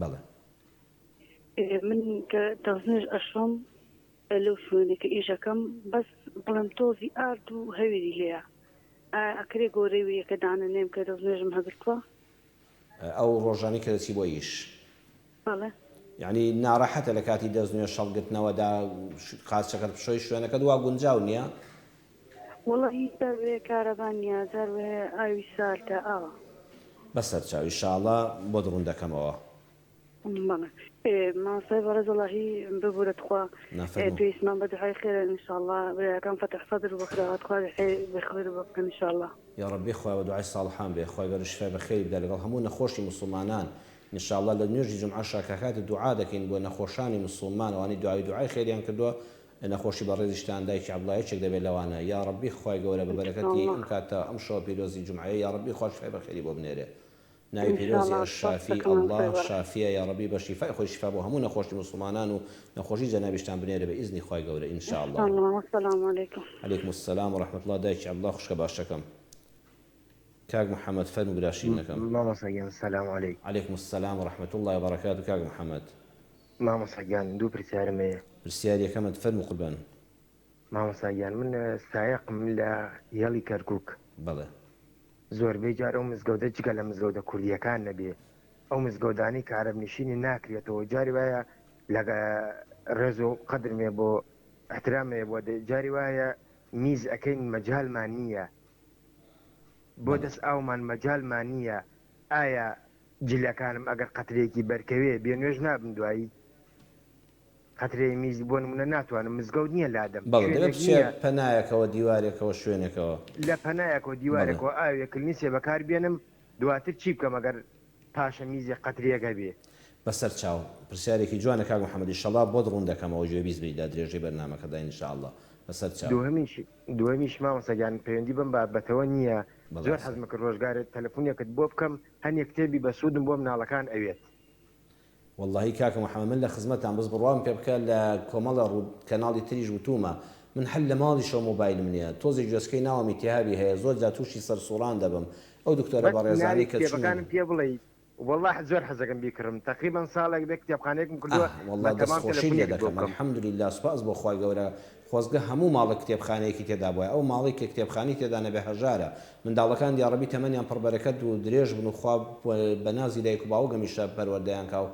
بەڵێ من کە دەستنوێژ ئەشۆم لەو شوێنێ کە ئیشەکەم بەس بڵم تۆزی ئارد و هەویری لێیە ئەکرێ گۆرەی ویەکە دانەنێم کە دەستنوێژم هەگرتووە ئەو ڕۆژانی کە دەچی بۆ ئیش بەڵێ یعنی ناڕەحەتە لە کاتی دەستنوێژ شەڵگرتنەوەدا قاچەکەت بشۆی شوێنەکە دوا گونجاو نییە وەڵاهی زەروێ کارەبان نییە زەروێ ئاوی سارتە ئاوە بەسەر چاو ئینشاءڵڵا بۆ دڕون دەکەمەوە مامۆستای بەڕێز وەڵاهی ببورە تخوا پێویستمان بە دوعای خێرە ئینشاءڵڵا بەیەکەم فەتح سەدر بەخراوات خوا بخێر بکەن ئینشاءڵڵا یا ڕەبی خوا بە دوعای ساڵحان بێ خوای گەورە شیفای بەخێری بدە لەگەڵ هەموو نەخۆشی موسڵمانان ئینشاءڵڵا لە نوێژی جومعە شاکاکات دوعا دەکەین بۆ نەخۆشانی موسڵمان ئەوانەی دوعای خێریان کردووە نەخۆشی بە ڕێزیشتان دایکی عەبدوڵڵایەکێک دەبێت لەوانە یا ڕەبی خوای گەورە بە بەرەکەتی ئەم کاتە ئەم شەوە پیرۆزی جومعەیە یا ڕەبی خۆش فای بەخێری بۆ بنێرێ ناوی پیرۆزی ئەشافی الله شافیە یا ڕەبی بە شیفای خۆی شیفا بۆ هەموو نەخۆشی مسلمانان و نەخۆشی جەنابیشتان بنێرە بە ئیزنی خوای گەورە ئین شاء الله. السلام علیکم. عەلەیکم السلام وەرەحمەتوڵڵاه دایکی عەبدوڵڵاه خوشکە باشەکەم. کاک محەممەد فەرموو براشینەکەم. مامۆستاگیان سەلام عەلەیکم. عەلەیکم السلام وەرەحمەتوڵڵاهی وبەرەکاتوه کاک محەممەد. مامۆستاگیان دوو پرسیارم هەیە. پرسیاریەکەمت فەرموو قوربان. مامۆستاگیان من سایقم لە هێڵی کەرکووک. بەڵێ. زۆربەی جار ئەو مزگەوتە جگە لە مزگەوتە کوردیەکان نەبێ ئەو مزگەوتانی کە عەرەبنشینی ناکرێتەوە جاری وایە لە ڕێز و قەدرمێ بۆ احترامێ بۆ جاری وایە میز ئەەکەین مەجالمان نییە بۆ دەست ئاومان مەجالمان نییە ئایا جلەکانم ئەگەر قەترێکی بەرکەوێ بێنوێژ نابن دوایی قەترێ میزی بۆ نمونە ناتوانم مزگەوت نییە لادەم پەنایەکەوە دیوارێکەوە شوێنێکەوە لە پەنایەکەوە دیوارێکەوە ئاوێکل نیسێ بەکار بێنم دواتر چی بکەم ئەگەر پاشە میزی قەترێکە بێ بەسەر چاو پرسیارێکی جوانە کاک محەممەد ئینشەڵڵا بۆ ڕوون دەکەمەوە گوێ بیست بیدا درێژەی بەرنامەکەدا ئینشاءڵڵا بەسەر چاو. دووەمیش مامۆستاگیان پەیوەندی بم بابەتەوە نییە زۆر حەزم کرد ڕۆژگارێت تەلەفۆنێکت بۆ بکەم هەنێک کتێبی بەسوودم بۆ مناڵەکان ئەوێت. واللهی کاکە محەممەد من لە خزمەتان بەس بڕوام پێ بکە لە کۆمەڵە کەناڵی تریژ وتومە من هەل لە ماڵیشەوە مۆبایلم نییە تۆزی گوێسکەی ناوەم ئیتیهابی هەیە زۆر جا تووشی سەرسوڕان دەبم ئەو دکتۆرە بەڕێزانەی کە کتێبەکانم پێ بڵێ والله زۆر حەزەکەم بیکڕم تقریبا ساڵێک بێ کتێبخانەیەکم کردووە والله دەستخۆشی لێ دەکەم الحەمدولله سوپاس بۆ خوای گەورە خۆزگە هەموو ماڵە کتێبخانەیەکی تێدا بووە ئەو ماڵی کە کتێبخانی تێدا نەبێ هەژارە منداڵەکان دیاڕەبی تەمەنیان پڕبەرەکەت و درێژ بن و خوا بە نازی دایک و باوگەمیشە پەروەردەیان کاو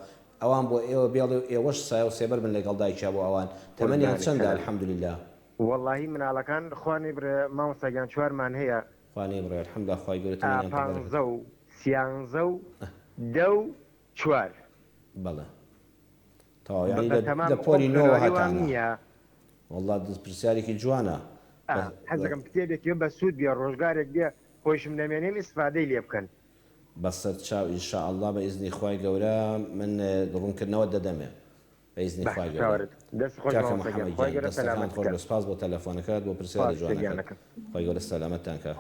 ئەوان بۆ ئێوە بێڵ ئێوەش سایە و سێبەر بن لەگەڵ دایکیا بۆ ئەوان تەمەنیان چەندە الحەمدولله. واللهی مناڵەکان خوانی برە مامۆستاگیان چوارمان هەیە خوانی بڕێ الحەمدولله خوای گەورە تەمەنیان پانزە و سیانزە و دە و چوار. بەڵێ تەواو یعنی لە پۆلی نۆوە هاتانە والله پرسیارێکی جوانە حەزەکەم کتێبێکی بە سوود بێ ڕۆژگارێک بێ خۆشم نەمێنێن ئیسفادەی لێ بکەن بەسەر چاو ئینشاءالله بە ئیزنی خوای گەورە من ڕوونکردنەوە دەدەمێ بە ئیزنی خوای گەورە. کاکە محەممەد دەستەکان خۆش بە سپاس بۆ تەلەفۆنەکەت بۆ پرسیارە جوانەکەت خوای گەورە سەلامەتتان کە.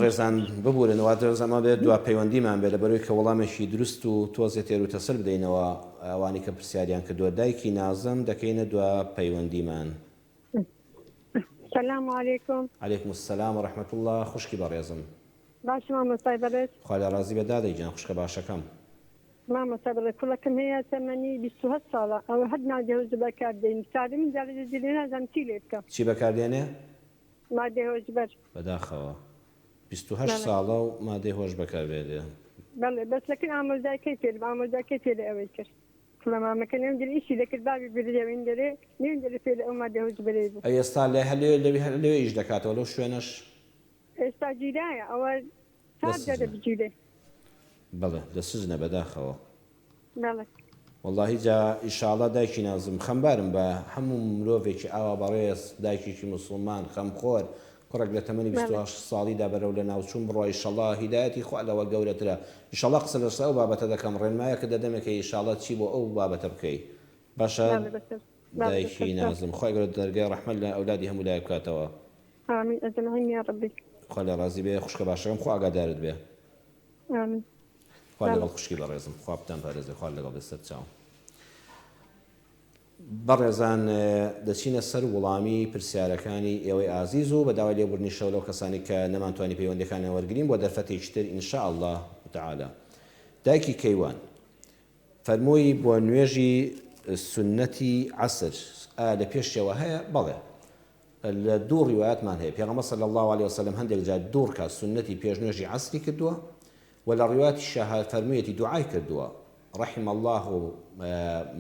ڕێزان ببوورنەوە زەمە بێت دوا پەیوەندیمان بێت لە بەرەوەی کە وەڵامێکی دروست و تۆزێت تێر و تەسەر بدەینەوە ئەوانی کە پرسیاریان کردووە دایکی نازم دەکەینە دوا پەیوەندیمان. سلام علیکم. عەلەیکم السلام وەرەحمەتوڵڵاه خوشکی بەڕێزم. باشم مامۆستای بەڕێز. خوا لە ڕازی بە دادەیجان خوشکە باشەکەم. مامۆستا بەڕێز کوڵەکەم هەیە تەمەنی 27 ساڵە ئەوە هەر نادێهۆز بەکاردێنی سادە من جارێ نازانم چی لێ بکەم. چی بەکاردێنێ؟ مادەهۆز بەر. بەداخەوە 28 ساڵە و مادەی هۆش بەکاربێنێ. بەڵێ بەس لەکن ئامۆژداکەی پێ ئامۆژداکەی پێ ئەوەی کرد. کڵەمامەکە نێم دەری ئیشی دەکرد بابی بردێوین دەرێ نێم دەری پێ ئەو مادەهۆز بەرێ بوو. ئێستا لێ لەوێ ئیش دەکاتەوە لەو شوێنەش؟ ئێستا گیرایە ئەوە سات دەرە بگیرێ. بەڵێ دەسوزنە بەداخەوە. بەڵێ. واللهی جا ئیشاڵڵا دایکی نازم خەمبارم بە هەموو مرۆڤێکی ئاوا بەڕێز دایکێکی موسڵمان خەمخۆر کوڕێک لە تەمەنی 28 ساڵیدا بەرەو لە ناوچوون بڕۆ ئیشەڵڵا هیدایەتی خوا لەوە گەورەترە ئیشەڵڵا قسە لەسەر ئەو بابەتە دەکەم ڕێنمایەکە دەدەمێکە ئیشاڵڵا چی بۆ ئەو بابەتە بکەی باشە دایکی نازم خوای گەورە دەرگای ڕەحمەت لە ئەولادی هەموو لای بکاتەوە. ئامین ئەجمعین یا ڕەبی. خوا لە ڕازی بێ خوشکە باشەکەم خوا ئاگادارت بێ. ئامین. خوا لەگەڵ خوشکی بەڕێزم خوا بتان پارێزێ خوا لەگەڵ بێسەر چاوم. بەڕێزان دەچینە سەر وەڵامی پرسیارەکانی ئێوەی ئازیز و بەداوای لێبوردنیشەوە لەو کەسانی کە نەمانتوانی پەیوەندیەکان وەرگرین بۆ دەرفەتێکی تر ئینشاءالله تعالى. دایکی کەیوان فەرمووی بۆ نوێژی سنەتی عەسر لە پێشەوە هەیە؟ بەڵێ لە دوو ڕیوایەتمان هەیە پێغەمبەر صلی الله عليه وسلم هەندێک جار دوور کات سنەتی پێش نوێژی عەسری کردووە و لە ڕیواەتی شەها فەرموویەتی دوعای کردووە رحم الله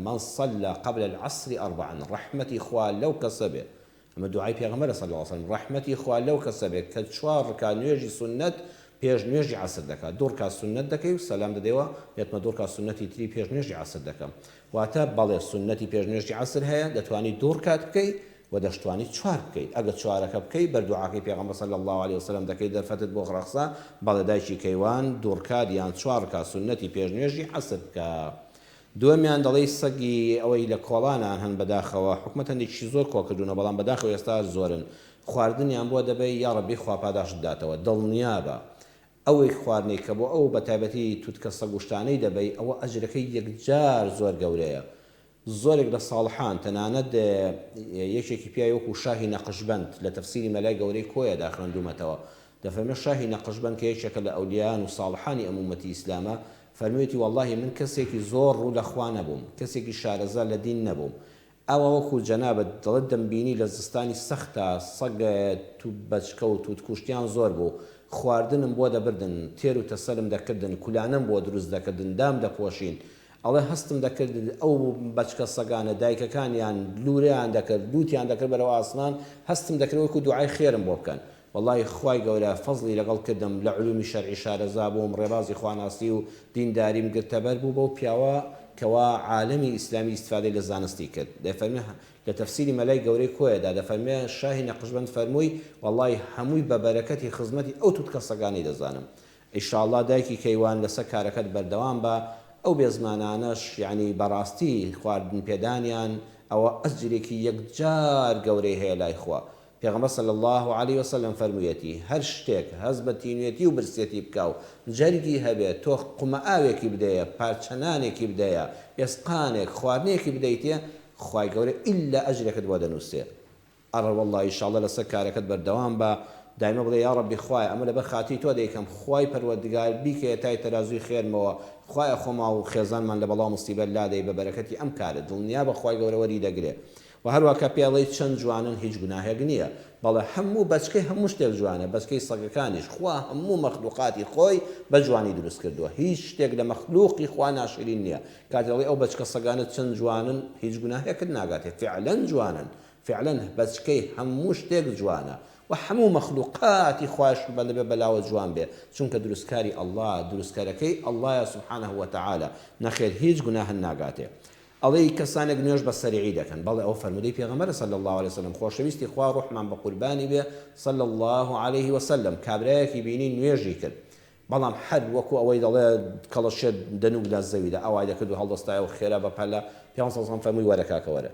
من صلى قبل العصر 4 رحمتي خوا لو كسبه اما دعاء پیغمبر صلى الله عليه وسلم رحمتي خوا لو كسبه كچوار كان نوێژی سنت پێش نوێژی عەسر دەکات دوور کات سنت دەکەی و سەلام دەدەیەوە دێتمە دوور کات سنەتی تری پێش نوێژی عەسر دەکەم واتە بەڵێ سنەتی پێش نوێژی عەسر هەیە دەتوانی دوور کات بکەی و دەشتوانی چوار بکەیت ئەگەر چوارەکە بکەی بەردوعاکەی پێغەمبەر صلی الله عليه وسلم دەکەی دەرفەتت بۆ خڕەخسا بەڵێ دایکی کەیوان دوور کات یان چوار کات سنەتی پێش نوێژی عەسر بکە. دووەمیان دەڵێ سەگی ئەوەی لە کۆڵانان هەن بەداخەوە حکومەت هەندێکی زۆر کۆکردوونە بەڵام بەداخەوە ئێستا زۆرن خواردنیان بۆ دەبێت یا ڕەبی خوا پاداشت داتەوە دڵنیابە ئەوەی خواردنەی کە بۆ ئەو بە تایبەتی تووتکە سەگوشتانەی دەبێت ئەوە ئەجرەکەی یەکجار زۆر گەورەیە زۆرێک لە ساڵحان تەنانەت یەکێکی پیاوی وەکو شاهی نەقشبەند لە تەفسیری مەلای گەورەی کۆیەدا خوێندومەتەوە دەفەرمێ شاهی نەقشبەند کە یەکێکە لە ئەولیان و ساڵحانی ئەم ئومەتی ئیسلامە فەرموویەتی وەڵڵاهی من کەسێکی زۆر ڕوو لە خوا نەبووم کەسێکی شارەزا لە دین نەبووم ئەوە وەکو جەنابەت دڵت دەمبینی لە زستانی سەختە سەگ تو بەچکە و تووت کوشتیان زۆر بوو خواردنم بۆ دەبردن تێر و تەسەلم دەکردن کولانم بۆ دروست دەکردن دام دەپۆشین ئەڵێ هەستم دەکرد ئەو بەچکە سەگانە دایکەکانیان لوریان دەکرد لوتیان دەکرد بەرەوە ئاسمان هەستم دەکرد وەکو دوعای خێرم بۆ بکەن والله خوای گەورە فەزلی لەگەڵ کردم لە علومی شەرعی شارەزا بووم ڕێبازی خواناسی و دینداریم گرتەبەر بوو بەو پیاوە کەوا عالەمی ئیسلامی ئیستفادەی لە زانستی کرد دەفەرمێ لە تەفسیری مەلای گەورەی کۆیەدا دەفەرمێ شاهی نەقشبەند فەرمووی والله هەمووی بە بەرەکەتی خزمەتی ئەو تووتکە سەگانەی دەزانم ئینشاءالله دایکی کەیوان لەسەر کارەکەت بەردەوام بە ئەو بێزمانانەش یعنی بەڕاستی خواردن پێدانیان ئەوە ئەجرێکی یەکجار گەورەی هەیە لای خوا پێغەمبەر صلی الله عليه وسلم فەرموویەتی هەر شتێک هەست بە تینوێتی و برسێتی بکە و جەرگی هەبێت تۆ قومە ئاوێکی بدەیە پارچەنانێکی بدەیە ئێسقانێک خواردنێکی بدەیتێ خوای گەورە ئیلا ئەجرێکت بۆ دەنووسێ ئەڕە وەڵڵی ئینشاءالله لەسەر کارەکەت بەردەوام بە دایمە بڵێ یا ڕەبی خوای ئەمە لەبەر خاتی تۆ دەیکەم خوای پەروەردگار بیکە تای تەرازوی خێرمەوە خوایە خۆما و خێزانمان لە بەڵاو مستیبەت لادەی بە بەرەکەتی ئەم کارت دڵنیا بە خوای گەورە وەری دەگرێ و هەروە کە پێڵەی چەند جوانن هیچ گوناهێک نییە بەڵێ هەموو بەچکەی هەموو شتێک جوانە بەچکەی سەگەکانیش خوا هەموو مەخلوقاتی خۆی بە جوانی دروست کردووە هیچ شتێک لە مەخلوقی خوا ناشرین نییە کاتێڵی ئەو بەچکە سەگانت چەند جوانن هیچ گوناهێکت ناگاتێ فعلەن جوانن فعلەن بەچکەی هەموو شتێک جوانە و هەموو مەخلوقاتی خوش بەلەبێ بەلاوە جوان بێ چونکە دروستکاری ئەڵڵا دروستکارەکەی ئەڵڵایە سوبحانه وتعالى نەخێر هیچ گوناهن ناگاتێ ئەڵێ کەسانێک نوێژ بە سەریعی دەکەن بەڵێ ئەو فەرمودەی پێغەمبەر صلی الله عليه وسلم خۆشەویستی خوا ڕوحمان بە قوربانی بێ صلی الله عليه وسلم کابرایەکی بینی نوێژی کرد بەڵام حەد وەکو ئەوەی دەڵێ کەڵەشێت دەنوک لە زەویدا ئەوای دەکرد و هەڵدەستایە و خێرا بە پەلە پێغەمبەر صلی الله عليه وسلم فەرمووی وەرە کاکە وەرە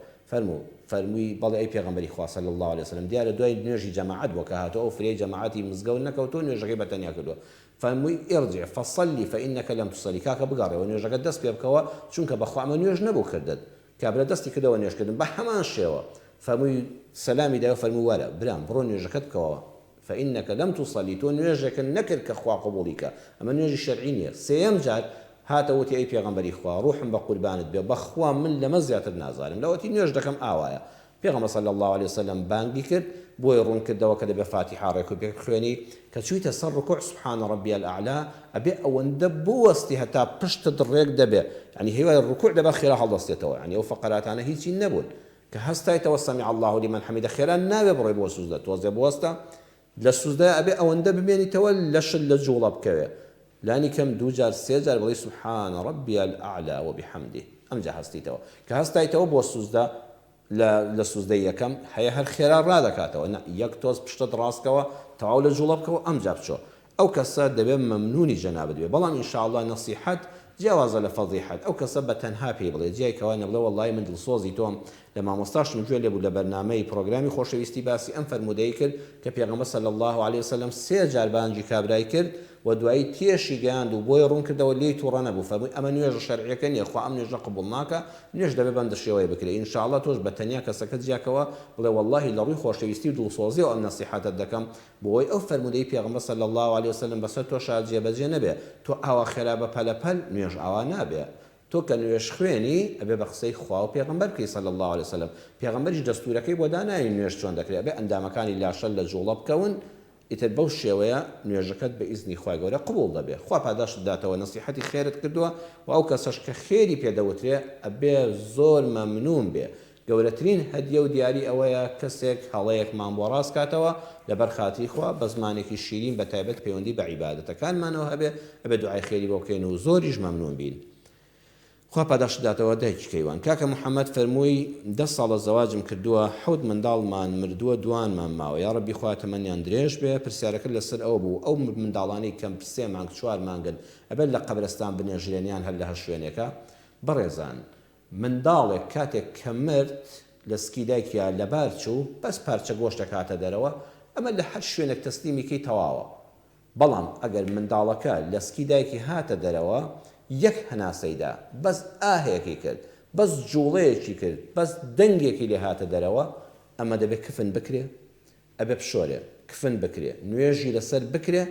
فەرمووی بەڵێ ئەی پێغەمبەری خوا صلی الله عليه وسلم دیارە دوای نوێژی جەماعەت بۆ کە هاتەوە ئەو فرێی جەماعەتی مزگەوت نەکەوتۆ نوێژەکەی بەتەنیا کردووە فەرمووی ئێرجع فەصەلی فإنەکە لەم توصەلی کاکە بگەڕێەوە نوێژەکەت دەست پێ بکەوە چونکە بەخوا ئەمە نوێژ نەبوو کردت کابرا دەستی کردەوە نوێژکردن بە هەمان شێوە فەرمووی سەلامی دایەوە فەرمووی وەرە برام بڕۆ نوێژەکەت بکەوە فإنەکە لەم توصەلی تۆ نوێژێکە نەکرد کە خوا قبوڵیکە ئەمە نوێژی شەرعی نییە سێەم جار هاتەوەتی ئەی پێغەمبەری خوا ڕوحم بە قوربانت بێ بەخوا من لەمە زیاتر نازانم لەوەتی نوێژ دەکەم ئاوایە پێغەمبەر صلی الله عليه وسلم بانگی کرد بۆی ڕوون کردەوە کە دەبێ فاتحە ڕێک و پێ خوێنی کە چوویتە سەر ڕکوع سبحان ربی الأعلى ئەبێ ئەوەندە بوەستی هەتا پشتت ڕێک دەبێ يعني هیوای ڕکوع دەبێ خێرا هەڵدەستێتەوە يعني ئەو فەقەراتانە هیچی نەبوون کە هەستایتەوە سەمیع الله لمن حەمیدە خێرا ناوێ بڕێ بۆ سوزدە تۆزێ بوەستە لە سوزدە ئەبێ ئەوەندە ببێنیتەوە لەشت لە جوڵە بکەوێ لانی کەم دوو جار سێ جار بڵێ سبحان ربی الأعلى وبحمده ئەمجا هەستیتەوە کە هەستایتەوە بۆ سوزدە لە سوزدەی یەکەم هەیە هەر خێرا ڕادەکاتەوە یەک تۆز پشتت ڕاستکەوە تەواو لە جوڵە بکەوە ئەمجا بچۆ ئەو کەسە دەبێت مەمنونی جەنابەت بێ بەڵام ئینشاءالله نەسیحەت جیاوازە لە فەضیحەت ئەو کەسە بە تەنها پێی بڵێ جیایکەوە نەبڵێ وەڵڵی من دڵسۆزی تۆم لە مامۆستاشم گوێ لێبوو لە بەرنامەی پرۆگرامی خۆشەویستی باسی ئەم فەرمودەی کرد کە پێغەمبەر صلی الله عليه وسلم سێ جار بانگی کابرای کرد و دوایی تێشی گەیاند و بۆی ڕوون کردەوە لێی تووڕە نەبوو فەرمووی ئەمە نوێژە شەرعیەکە نییە خوا ئەم نوێژە قبوڵ ناکە نوێژ دەبێ بەندە شێوەیە بکرێ ئینشاءالله تۆش بە تەنیا کەسەکەت جیاکەوە بڵێ وەڵڵاهی لە ڕووی خۆشەویستی و دڵسۆزی و ئەم نەسیحەتت دەکەم بۆی ئەو فەرمودەی پێغەمبەر صلی الله عليه وسلم بەسەر تۆ شاد جێبەجێ نەبێ تۆ ئاوا خێرا بە پەلەپەل نوێژ ئاوا نابێ تۆ کە نوێژ خوێنی ئەبێ بە قسەی خوا و پێغەمبەر بکەی صلی الله عليه وسلم پێغەمبەریش دەستورەکەی بۆ داناوی نوێژ چۆن دەکرێت ئەبێ ئەندامەکانی لاشە لە جوڵە بکەون ئیتر بەو شێوەیە نوێژەکەت بە ئیزنی خوای گەورە قبوڵ دەبێ خوا پاداشت داتەوە نەسیحەتی خێرت کردووە و ئەو کەسەش کە خێری پێدەوترێ ئەبێ زۆر مەمنون بێ گەورەترین هەدیە و دیاری ئەوەیە کەسێک هەڵەیەکمان بۆ ڕاست کاتەوە لەبەر خاتری خوا بە زمانێکی شیرین بە تایبەت پەیوەندی بە عیبادەتەکانمانەوە هەبێ ئەبێ دوعای خێری بۆ بکەین و زۆریش مەمنون بین خوا پاداشت داتەوە دایکی کەیوان کاکە محەممەد فەرمووی 10 ساڵە زەواجم کردووە حەوت منداڵمان مردووە دوانمان ماوە یا ڕەبی خوا تەمەنیان درێژ بێ پرسیارەکە لەسەر ئەوە بوو ئەو منداڵانی کەم 3 مانگ 4 مانگن ئەبێت لە قەبرستان بنێژرێنیان هەر لە هەر شوێنێکە بەڕێزان منداڵێک کاتێک کە مرد لە سکی دایکیا لەبار چوو بەس پارچە گۆشتە کاتە دەرەوە ئەمە لە هەر شوێنێک تەسلیمیکەی تەواوە بەڵام ئەگەر منداڵەکە لە سکی دایکی هاتە دەرەوە یەک هەناسەیدا بەس ئاهەیەکی کرد بەس جوڵەیەکی کرد بەس دەنگێکی لێ هاتە دەرەوە ئەمە دەبێت کفن بکرێ ئەبێ بشۆرێ کفن بکرێ نوێژی لەسەر بکرێ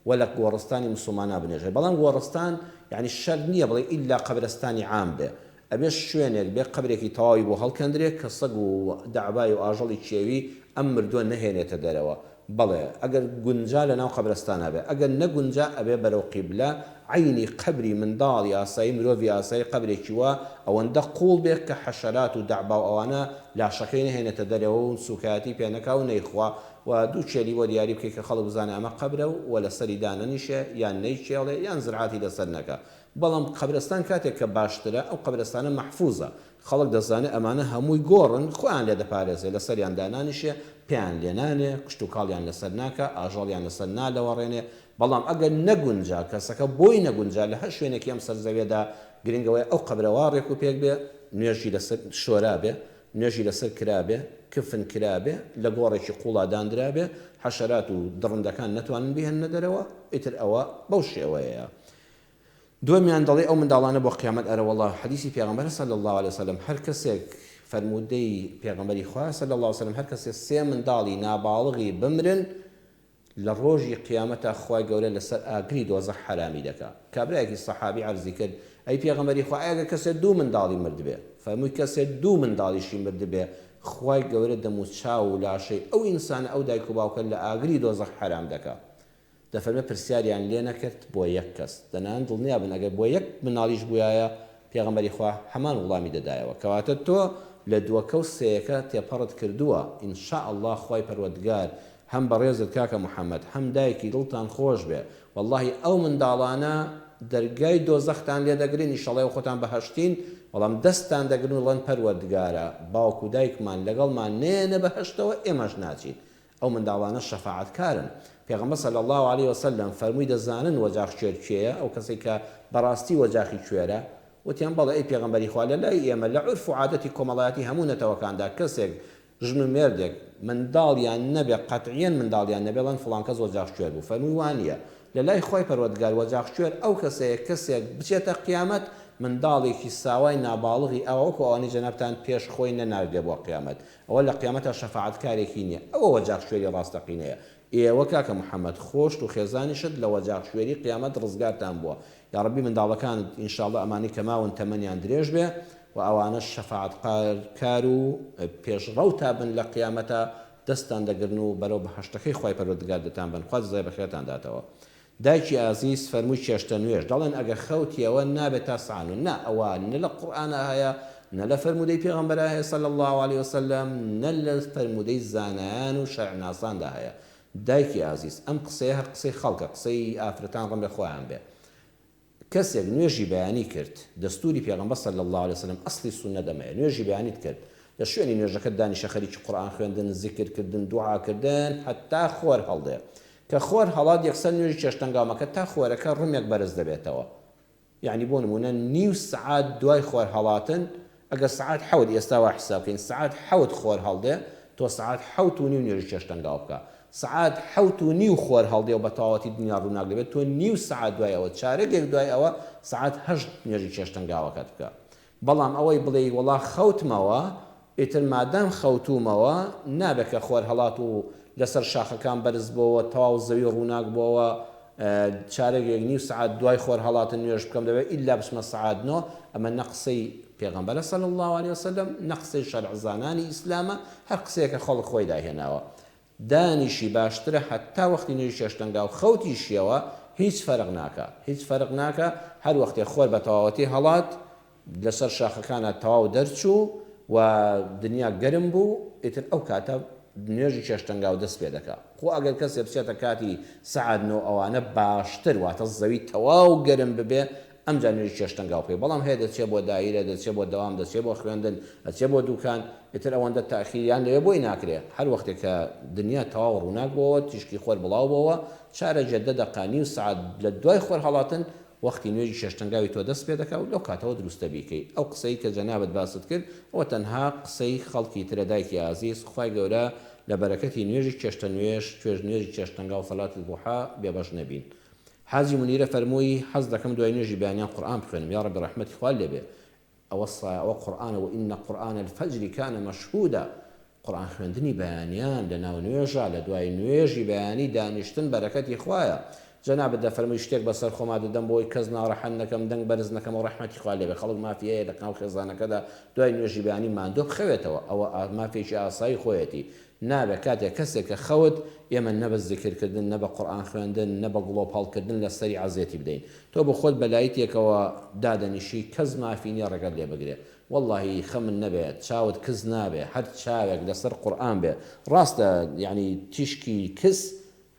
و لە گۆڕستانی مسلمانە بنێژێ بەڵام گۆڕستان یعنی شەر نییە بڵێ ئیلا قەبرستانی عام بێ ئەبێ شوێنێک بێ قبرێکی تەواوی بۆ هەڵکەندرێ کە سەگ و دەعبای و ئاژەڵی کێوی ئەم مردووە نەهێنێتە دەرەوە بەڵێ ئەگەر گونجا لە ناو قەبرستانە بێ ئەگەر نەگونجا ئەبێ بەرەو قیبلە عینی قبری منداڵی ئاسایی مرۆڤی ئاسایی قبرێکی وە ئەوەندە قوڵ بێت کە حەشەرات و دەعبا و ئەوانە لاشەکەی نەهێنێتە دەرەوە و سوکایەتی پێنەکا و نەیخوا و دوو چێلی بۆ دیاری بکەی کە خەڵک بزانێ ئەمە قەبرە و لەسەری دانەنیشێ یان نەیچێڵێ یان زرعاتی لەسەر نەکە بەڵام قەبرستان کاتێک کە باشترە ئەو قەبرستانە مەحفوظە خەڵک دەزانێت ئەمانە هەمووی گۆڕن خۆیان لێ دەپارێزێ لەسەریان دانانیشێ پێیان لێ نانێ کشت و کاڵیان لەسەر ناکە ئاژەڵیان لەسەر نادەوەڕێنێ بەڵام ئەگەر نەگونجا کەسەکە بۆی نەگونجا لە هەر شوێنێکی ئەم سەرزەوێدا گرنگەوەی ئەو قەبرەوە ڕێک و پێک بێ نوێژی لەسەر شۆرا بێ نوێژی لەسەر کرابێ کفن کرابێ لە گۆڕێکی قوڵا دانرابێ حەشەرات و دڕندەکان نەتوانن بهێننە دەرەوە ئیتر ئەوە بەو شێوەیە دومیان دەڵێ ئەو منداڵانە بۆ قیامەت ئەرە وەڵڵا حەدیسی پێغەمبەر صلی الله علیه وسلم هەر کەسێک فەرمودەی پێغەمبەری خوا صلی الله علیه وسلم هەر کەسێک سێ منداڵی ناباڵغی بمرن لە ڕۆژی قیامەتە خوای گەورە لەسەر ئاگری دۆزەخ حرامی دەکا کابرایەکی سەحابی عەرزی کرد ئەی پێغەمبەری خوا ئەگەر کەسێک دوو منداڵی مرد بێ فەرمووی کەسێک دوو منداڵیشی مرد بێ خوای گەورە دەموچاو و لاشەی ئەو ئینسانە ئەو دایک و باوکە لە ئاگری دۆزەخ حرام دەکا دەفەرمێ پرسیاریان لێ نەکرد بۆ یەک کەس دەنان دڵنیا بن ئەگەر بۆ یەک مناڵیش بووایە پێغەمبەری خوا هەمان وڵامی دەدایەوە کەواتە تۆ لە دووەکە و سەیەکە تێپەڕت کردووە ئینشاء الله خوای پەروەردگار هەم بەڕێزت کاکە محەممەد هەم دایکی دڵتان خۆش بێ واللهی ئەو منداڵانە دەرگای دۆزەختان لێ دەگرین ئیشەڵێ و خۆتان بەهەشتین بەڵام دەستان دەگرن وڵەن پەروەردگارە باوکو دایکمان لەگەڵمان نێنە بەهەشتەوە ئێمەش ناچین ئەو منداڵانە شەفاعەتکارن پێغەمبەر صلی الله علیه وسلم فەرمووی دەزانن وەجاخ کوێر کێیە ئەو کەسێک کە بەڕاستی وەجاخی کوێرە وتیان بەڵێ ئەی پێغەمبەری خوا لە لای ئێمە لە عورف و عادەتی کۆمەڵایەتی هەموو نەتەوەکاندا کەسێک ژن و مێردێک منداڵیان نەبێ قەتعیەن منداڵیان نەبێڵەن فڵان کەس وەجاخ کوێر بوو فەرمووی وانییە لە لای خۆی پەروەردگار وەجاخ کوێر ئەو کەسێک بچێتە قیامەت منداڵێکی ساوای ناباڵغی ئەوەکو ئەوانی جەنابتان پێش خۆی نەناردێ بۆ قیامەت ئەوە لە قیامەتە شەفاعەتکارێکی نییە ئەوە وەجاخ کوێری ڕاستەقینەیە ئێوە کاکە محەممەد خۆشت و خێزانیشت لە وەجاخ کوێری قیامەت ڕزگارتان بووە یا ڕەبی منداڵەکان ئینشاءڵڵا ئەمانی کەماون تەمەنیان درێژ بێ و ئەوانە شەفاعەتکار و پێشڕەوتا بن لە قیامەتە دەستان دەگرن و بەرەو بەهەشتەکەی خوای پەروەردگار دەتان بن خوا جزای بەخێرتان داتەوە دایکی ئازیز فەرمووی چێشتە نوێژ دەڵێن ئەگەر خەوتیەوە نابێت تا سعان و نا ئەوە نە لە قورئانە هەیە نە لە فەرمودەی پێغەمبەرە هەیە صلی الله علیه وسلم نە لە فەرمودەی زانایان و شەرعناساندا هەیە دایکی ئازیز ئەم قسەیە هەر قسەی خەڵکە قسەی ئافرەتان ڕەم لە خۆیان بێ کەسێک نوێژی بەیانی کرد دەستوری پێغەمبەر صلی الله علیه وسلم ئەسڵی سونە دەمەیە نوێژی بەیانیت کرد لە شوێنی نوێژەکەت دانیشە خەریکی قورئان خوێندن زیکرکردن دوعاکردن حتا خۆر هەڵدێ کە خۆر هەڵات یەکسەر نوێژی چێشتەنگامەکە تا خۆرەکە ڕمێک بەرز دەبێتەوە یعنی بۆ نمونە نیو سعات دوای خۆر هەڵاتن ئەگەر سعات حەوت ئێستا وا حسابکەین سعات حەوت خۆر هەڵدێ تۆ سعات حەوت و نیو نوێژی چێشتەنگاو بکە سعات حەوت و نیو خۆر هەڵدێ و بە تەواوەتی دنیا ڕووناک دەبێت تۆ نیو سعات دوای ئەوە چارەگێک دوای ئەوە سعات هەشت نوێژی چێشتەنگاوەکەت بکە بەڵام ئەوەی بڵێ وەڵا خەوتمەوە ئیتر مادام خەوتومەوە نابێت کە خۆر هەڵات و لەسەر شاخەکان بەرز بۆەوە تەواو زەوی ڕووناک بۆەوە چارەگێک نیو سعات دوای خۆر هەڵاتن نوێژ بکەم دەبێت ئیلا بچمە سعاتنەوە ئەمە نەقسەی پێغەمبەرە صلی الله علیه وسلم نەقسەی شەرعزانانی ئیسلامە هەر قسەیەکە خەڵک خۆی داهێناوە دانیشی باشترە حتا وەختی نوێژی چێشتەنگا و خەوتیشیەوە هیچ فەرق ناکە هەر وەختێ خۆر بە تەواوەتی هەڵات لەسەر شاخەکانە تەواو دەرچوو و دنیا گەرم بوو ئیتر ئەو کاتە نوێژی چێشتەنگا و دەست پێ دەکات خۆ ئەگەر کەسێ بچێتە کاتی سعات نۆ ئەوانە باشتر واتە زەوی تەواو گەرم ببێ ئەمجا نوێژی چێشتەنگا پێ بەڵام هەیە دەچێت بۆ دایرە دەچێت بۆ دەوام دەچێت بۆ خوێندن دەچێت بۆ دوکان ئیتر ئەوەندە تاخیریان لەوێ بۆی ناکرێت هەر وەختێک کە دنیا تەواو ڕووناک بۆەوە تیشکی خۆر بڵاو بۆەوە چارە جەدە دەقا نیو سعات لە دوای خۆر هەڵاتن وەختی نوێژی شەشتەنگاوی تۆ دەست پێ دەکات و لەو کاتەوە دروستە بیکەی ئەو قسەی کە جەنابەت باست کرد ئەوە تەنها قسەی خەڵکی ترە دایکی ئازیز خوای گەورە لە بەرەکەتی نوێژی چێشتە توێژ نوێژی چێشتەنگا و سەڵاتی دوحا بێبەش نەبین. حاجی منیرە فەرمووی حەز دەکەم دوای نوێژی بەیانیان قورئان بخوێنم یا ڕەبی ڕەحمەتی خوا لێبێ ئەوە قورئانە و ئینە قورئان الفەجر کان مەشهودا قورئان خوێندنی بەیانیان لە ناو نوێژە لە دوای نوێژی بەیانی دانیشتن بەرەکەتی خوایە. جەنابەت دەفەرمووی شتێک بەسەر خۆما دەدەم بۆی کەس ناڕەحەت نەکەم دەنگ بەرز نەکەم و ڕەحمەتی خوا لێبێ خەڵک مافیەیە لە ناو خێزانەکەدا دوای نوێژی بەیانی ماندۆ بخەوێتەوە ئەوە مافێکی ئاسایی خۆیەتی نابێت کاتێک کەسێک کە خەوت ئێمە نە بە زیکرکردن نە بە قورئان خوێندن نە بە گڵۆپ هەڵکردن لە سەری عەزێتی بدەین تۆ بە خۆت بەلایەتێکەوە دادەنیشی کەس مافی نییە ڕێگەت لێ بگرێ واللهی خەمن نەبێت چاوت کز نابێ هەر چاوێک لەسەر قورئان بێ ڕاستە یعنی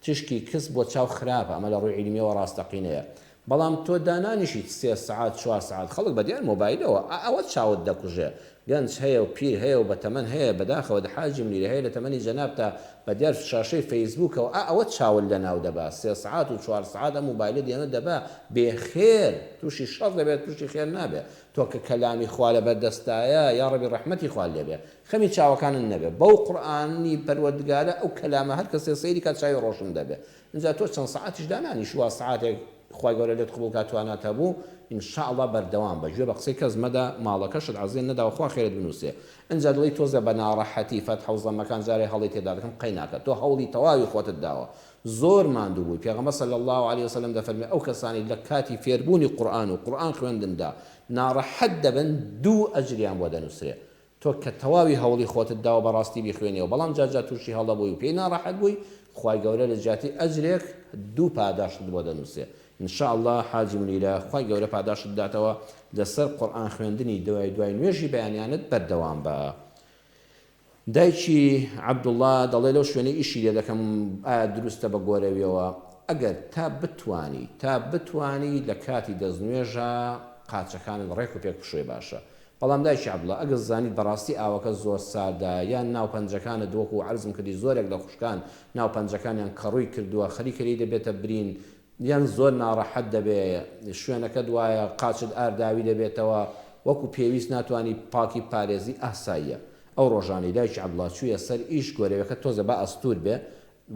تشکی کس بۆ چاو خراپە ئەمە لە ڕووی عیلمیەوە ڕاستەقینەیە بەڵام تۆ دانانیشیت 3 سعات 4 سعات خەڵک بەدیار مۆبایلەوە ئەوە چاوت دەکوژێ گەنج هەیە و پیر هەیە و بەتەمەن هەیە بەداخەوە حاجی منیرە هەیە لە تەمەنی جەناب تا بەدیار شاشەی فەیسبووکەوە ئەوە چاول لە ناو دەبا 3 سعات و 4 سعات ئەم مۆبایلە دێنە دەبا بێخێر تووشی شەڕ دەبێت تووشی خێر نابێت تۆ کە کەلامی خوا لە بەردەستایە یا ڕەبی ڕەحمەتی خوا لێبێ خەمی چاوەکانت نەبێت بەو قورئانی پەروەردگارە ئەو کەلامە هەر کەسێ سەیری کات چاوی ڕۆشن دەبێت اینجا تۆ چەند سعاتیش دانانیش وا سعاتێک خوای گەورە لێت قبوڵ کات توانات هەبوو ئینشاءڵڵا بەردەوام بە گوێ بە قسەی کەس مەدە ماڵەکەشت عەزیز نەداوە خوا خێرت بنووسێ ئەنجا دڵی تۆزە بە ناڕەحەتی فەتح و زەمەکان جارێ هەڵی تێدا دەکەم قەی ناکات تۆ هەوڵی تەواوی خۆتت داوە زۆر ماندوو بووی پێغەمبەر صلی الله علیه وسلم دەفەرمێ ئەو کەسانی لە کاتی فێربوونی قورئان و قورئان خوێندندا ناڕەحەت دەبن 2 ئەجریان بۆ دەنووسرێ تۆ کە تەواوی هەوڵی خۆتت داوە بەڕاستی بیخوێنیەوە بەڵام جاجا تووشی هەڵە بووی و پێی ناڕەحەت بووی خوای گەورە لە جیاتی ئەجرێک 2 پاداشت بۆ دەنووسێ إنشاء الله حاجی منیرە خوای گەورە پاداشت داتەوە لەسەر قورئان خوێندنی دوای نوێژی بەیانیانت بەردەوام بە. دایکی عەبدوڵڵا دەڵێ لەو شوێنەی ئیشی لێ دەکەم ئایا دروستە بە گۆرەویەوە ئەگەر تا بتوانی لە کاتی دەستنوێژە قاچەکانت ڕێک و پێک بشوێ باشە بەڵام دایکی عەبدوڵڵا ئەگەر زانیت بەڕاستی ئاوەکە زۆر ساردا یان ناو پەنجەکانت وەکو عەرزم کردی زۆرێک لە خوشکان ناو پەنجەکانیان کەڕووی کردووە خەریکەری دەبێتە برین یان زۆر ناڕەحەت دەبێ شوێنەکە دوایە قاچت ئارداوی دەبێتەوە وەکو پێویست ناتوانانی پاکی پارێزی ئاساییە ئەو ڕۆژانی دایکی عەبدوڵڵا چوویە سەر ئیش گۆرەوەکە تۆزە بە ئەستور بێ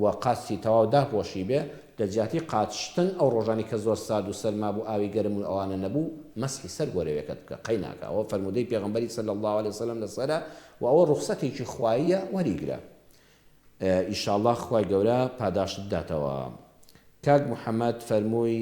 و قاچی تەواو داپۆشی بێ لە جیاتی قاچشتن ئەو ڕۆژانی کە زۆر سارد و سەرما بوو ئاوی گەرم و ئەوانە نەبوو مەسحی سەر گۆرەوەکەت بکە قەی ناکە ئەوە فەرمودەی پێغەمبەری صلی الله علیه وسلم لەسەرە و ئەوە ڕوخسەتێکی خواییە وەریگرە ئینشاءالله خوای گەورە پاداشت داتەوە. کاک محەممەد فەرمووی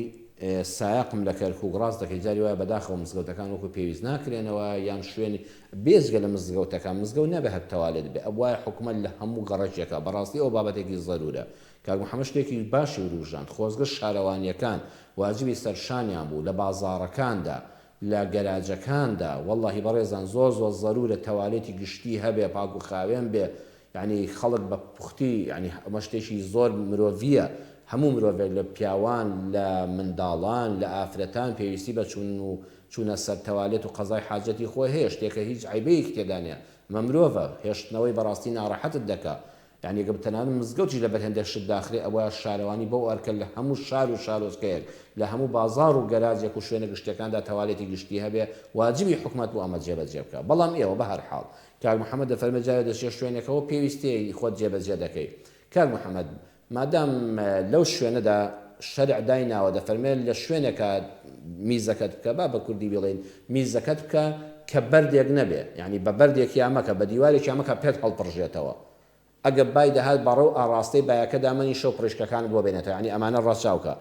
سایقم لە کەرکووک ڕاست دەکەی جاری وایە بەداخەوە مزگەوتەکان وەکو پێویست ناکرێنەوە یان شوێنی بێزگە لە مزگەوتەکان مزگەوت نەبێ هەر تەوالێت بێ ئەوە حکومەت لە هەموو گەڕەجێکە بەڕاستی ئەو بابەتێکی زەرورە. کاک محەممەد شتێکی باشی وروژاند خۆزگە شارەوانیەکان واجبی سەرشانیان بوو لە بازاڕەکاندا لە گەراجەکاندا واللهی بەڕێزان زۆر زەرورە تەوالێتی گشتی هەبێ پاک و خاوێن بێ یعنی خەڵک بە پوختی یعنی ئەمە شتێکی زۆر مرۆڤیە هەموو مرۆڤێک لە پیاوان لە منداڵان لە ئافرەتان پێویستی بە چوونە سەر تەوالێت و قەزای حاجەتی خۆی هەیە شتێکە هیچ عیبەیەک تێدانێ مە مرۆڤە هێشتنەوەی بەڕاستی ناڕەحەتت دەکا یعنی گە بتەنانە مزگەوتی لە بەرهەندێک شت داخرێ ئەوە شارەوانی بەو ئەرکە لە هەموو شار و شارۆچکەیەک لە هەموو بازار و گەراجێک و شوێنە گشتەکاندا تەوالێتی گشتی هەبێ واجبی حکومەت بۆ ئەمە جێبەجێ بکە بەڵام ئێوە بە هەر حاڵ کاک محەممەد دەفەرمێ جارێ دەچێت شوێنێکەوە پێویستی خۆت جێبەجێ دەکەی کاک محەممەد مادام لەو شوێنەدا شەرع دایناوە دەفەرمێت لە شوێنێکە میزەکەت بکە با بە کوردی بڵێن میزەکەت بکە کە بەردێک نەبێ یعنی بە بەردێک یامەکە بە دیوارێک یامەکە پێت هەڵپڕژێتەوە ئەگە بای دەهات بەڕێو ئاڕاستەی بایەکە دامەنی شەو پڕیشکەکانت بۆ بێنێتەوە یعنی ئەمانە ڕاستچاوکە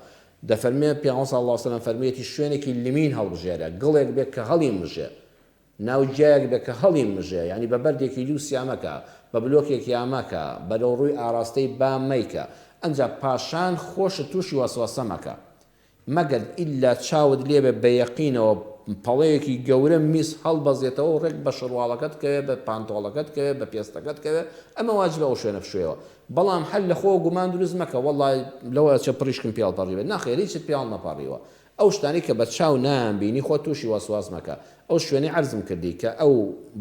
دەفەرمێ پێغەمبەر صلی الله علیه وسلم فەرموویەتی شوێنێکی لمین هەڵبژێرە گڵێک بێت کە هەڵی مژێ ناوجایەک بێت کە هەڵی مژێ یعنی بە بەردێکی دووس یامەکە بە بلۆکێک یامەکە بەرەو ڕووی ئاراستەی بامەیکە ئەنجا پاشان خۆشە تووشی وەسوەسە مەکە مەگەر ئیلا چاوت لێبێ بە یەقینەوە پەڵەیەکی گەورە میس هەڵبەزێتەوە و ڕێک بە شڕواڵەکەت کەوێ بە پانتۆڵەکەت کەوێ بە پێستەکەت کەوێ ئەمە واجبە ئەو شوێنە بشوێەوە بەڵام هەر لە خۆ گومان دروست مەکە وەڵڵای لەوە چە پڕیشکم پێڵ پەڕی بێت ناخێر هیچت پێڵ نەپەڕیوە ئەو شتانی کە بە چاو نامبینی خۆ تووشی وەسواس مەکە ئەو شوێنەی عەرزم کردی کە ئەو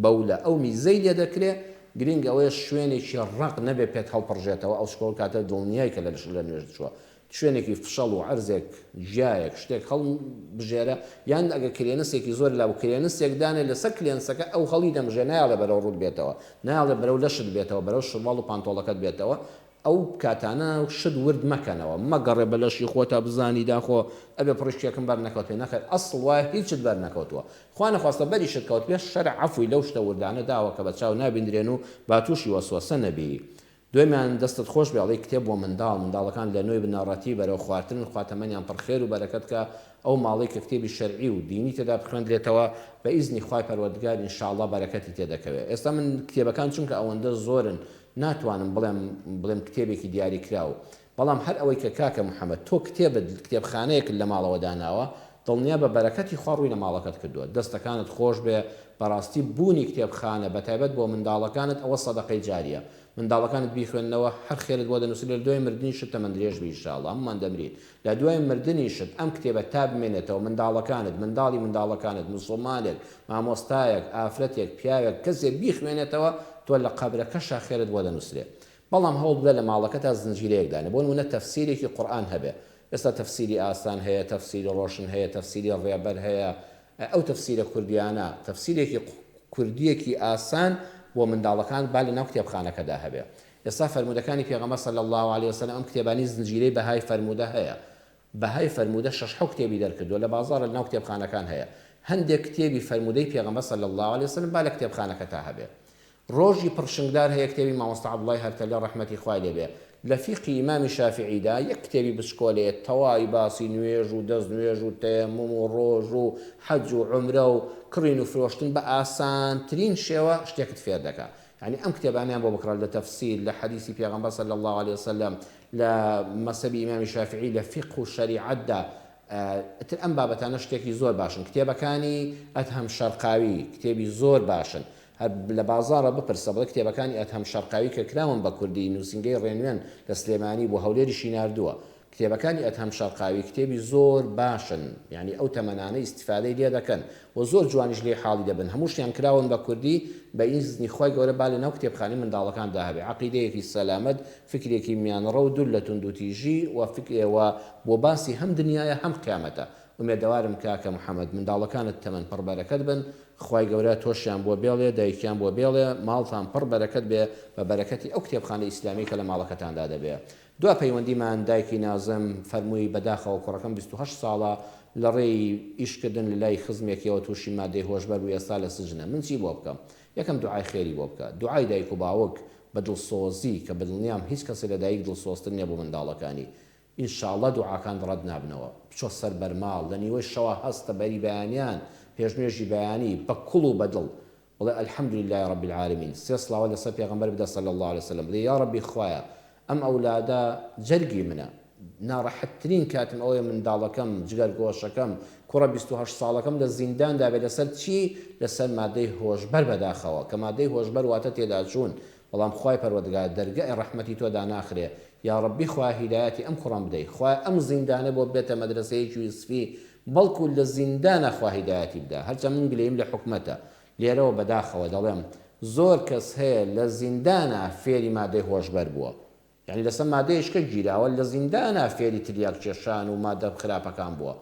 بەولە ئەو میزەی لێ دەکرێت گرنگ ئەوەیە شوێنێکی ڕق نەبێ پێت هەڵپڕژێتەوە ئەو شکۆڵ کاتە دڵنیای کە لە نوێژ چووە شوێنێکی فشەڵ و عەرزێک ژیایەک شتێک هەڵ بژێرە یان ئەگە کلێنسێکی زۆر لا و کلێنسێکدانێ لەسەر کلێنسەکە ئەو هەڵی دەمژێ نایڵێ بەرەو ڕوود بێتەوە نایڵێ بەرەو لەشت بێتەوە بەرەو شڵواڵ و پانتۆڵەکەت بێتەوە ئەو کاتانە شت ورد مەکەنەوە مەگەڕێ بە لەشی خۆتا بزانی داخۆ ئەبێ پڕشتێکم بەر نەکەوت پێ نەخێر ئەسڵ وایە هیچت بەر نەکەوتووە خوا نەخواستە بەری شت کەوت پێش شەرع عەفوی لەو شتە وردانە داوە کە بە چاو نابیندرێن و با تووشی وەسوەسە نەبی دوێمیان دەستت خۆش بێ ئەڵێ کتێب بۆ منداڵەکان لە نوێی بنەڕەتی بەرەو خواردن خواتەمەنیان پڕخێر و بەرەکەت کە ئەو ماڵی کە کتێبی شەرعی و دینی تێدا بخوێندرێتەوە بە ئیزنی خوای پەروەردگار ئینشاءڵڵا بەرەکەتی تێدەکەوێت ئێستا من کتێبەکان چونکە ئەوەندە زۆرن ناتوانم بڵێم کتێبێکی دیاری کراوە بەڵام هەر ئەوەی کە کاکە محەممەد تۆ کتێبخانەیەک لە ماڵەوە داناوە دڵنیا بە بەرەکەتی خوا ڕووی لە ماڵەکەت کردووە دەستەکانت خۆش بێ بەڕاستی بوونی کتێبخانە بەتایبەت بۆ منداڵەکانت ئەوە سەدەقەی جاریە منداڵەکانت بیخوێنەوە هەر خێرت بۆ دەنووسی لە دوای مردنی شت تەمەند درێژ بی ئینشاءڵڵا هەموومان دەمرین لە دوای مردنی شت ئەم کتێبە تا بمێنێتەوە منداڵەکانت موسڵمانێک مامۆستایەک ئافرەتێک پیاوێک کەسێک بیخوێنێتەوە تۆ لە قەبرەکەشا خێرت بۆ دەنووسرێت بەڵام هەوڵ بدە لە ماڵەکە تا زنجیرەیەکدانێ بۆ نمونە تەفسیرێکی قورئان هەبێ ئێستا تەفسیری ئاسان هەیە تەفسیری ڕۆشن هەیە تەفسیری ڕێبەر هەیە ئەو تەفسیرە کوردیانە تەفسیرێکی کوردیەکی ئاسان بۆ منداڵەکان با لە ناو کتێبخانەکەدا هەبێ ئێستا فەرمودەکانی پێغەمبەر صلی الله علیه وسلم ئەم کتێبانی زنجیرەی بەهای فەرمودە هەیە بەهای فەرمودە 6 کتێبی دەرکردووە لە بازاڕە ناو کتێبخانەکان هەیە هەندێک کتێبی فەرمودەی پێغەمبەر صلی الله علیه وسلم با لە کتێبخانەکە تا هەبێ ڕۆژی پڕشنگدار هەیە کتێبی مامۆستا عەبدوڵڵای هەرتەلە ڕەحمەتی خوای لێبێ لە فیقی ئیمامی شافعیدا یەک کتێبی بچکۆلێت تەواوی باسی نوێژ و دەست نوێژ و تەیەموم و ڕۆژ و حەج و عومرە و کڕین و فرۆشتن بە ئاسانترین شێوە شتێکت فێر دەکات يعني أم كتابانيان بو بكرة لتفسير لحديث بيغمبر صلى الله عليه وسلم لمذهب إمام الشافعي لفقه الشريعة دا أم بابتانا شتێکی زۆر باشن کتێبەکانی ئەدهم شەرقاوی کتێبی زۆر باشن لە بازارە بپرسە بڵێ کتێبەکانی ئەدهم شەرقاوی کە کراون بە کوردی نووسنگەی ڕێنوێن لە سلێمانی بۆ هەولێریشی ناردووە کتێبەکانی ئەدهم شەرقاوی کتێبی زۆر باشن یعنی ئەو تەمەنانە ئیستیفادەی لێ دەکەن و زۆر جوانیش لێ حاڵی دەبن هەمووشیان کراون بە کوردی بە ئیزنی خۆی گەورە با لەناو کتێبخانەی منداڵەکاندا هەبێ عەقیدەیەکی سەلامەت فکرێکی میانڕە و دوور لە توندوتیژی و بۆ باسی هەم دنیایە هەم قیامەتە ومێدەوارم کاکە محەممەد منداڵەکانت تەمەن پڕ بەرەکەت بن خی گەورە تۆشیان بۆ بێڵێ دایکیان بۆ بێڵێ ماڵتان پڕ بەرەکەت بێ بە بەرەکەتی ئەو کتێبخانە ئیسلامی کە لە ماڵەکەتاندا دەبێ دو پەیوەندیمان دایکی نازم فەرمووی بەداخەوە کوڕەکەم 28 ساڵە لە ڕێی ئیشکردن لە لای خزمێکەوە تووشی مادەی هۆشبەر و ئێستا لە سژنە من چی بۆ بکەم یەکەم دوعای خێری بۆ بکە دوعای دایک و باوک بە دڵسۆزی کە بەدڵنیام هیچ کەسێک لە دایک دڵسۆزتر نییە بۆ منداڵەکانی ئینشاءڵڵا دوعاکان ڕەت نابنەوە بچۆ سەر بەرماڵ لە نیوەی شەوە هەستە بەری بەیانیان پێشنوێژی بەیانی بە کوڵ و بەدڵ بڵێ الحەمدولله رب العالمین سێ سڵاوات لەسەر پێغەمبەر بدە صلی الله عليه وسلم بڵێ یا ڕەبی خوایە ئەم ئەولادە جەرگی منە ناڕەحەتترین کاتم ئەوەیە منداڵەکەم جگەر گۆشەکەم کوڕە 28 ساڵەکەم لە زینداندا بێت لەسەر چی لەسەر مادەی هۆشبەر بەداخەوە کە مادەی هۆشبەر واتە تێدا چوون بەڵام خوای پەروەردگار دەرگای ڕەحمەتی تۆدا ناخرێ یا ڕەبی خوا هیدایەتی ئەم کوڕم بدەی خوای ئەم زیندانە بۆ بێتە مەدرسەیەکی یوسفی بەڵکو لە زیندانە خوا هیدایەتی بدا هەرچەند من گلەیم لە حکومەتە لێرەوە بەداخەوە دەڵێم زۆر کەس هەیە لە زیندانە فێری مادەی هۆشبەر بووە یعنی لەسەر مادەیشکە گیراوە لە زیندانە فێری تریاک کێشان و مادە خراپەکان بووە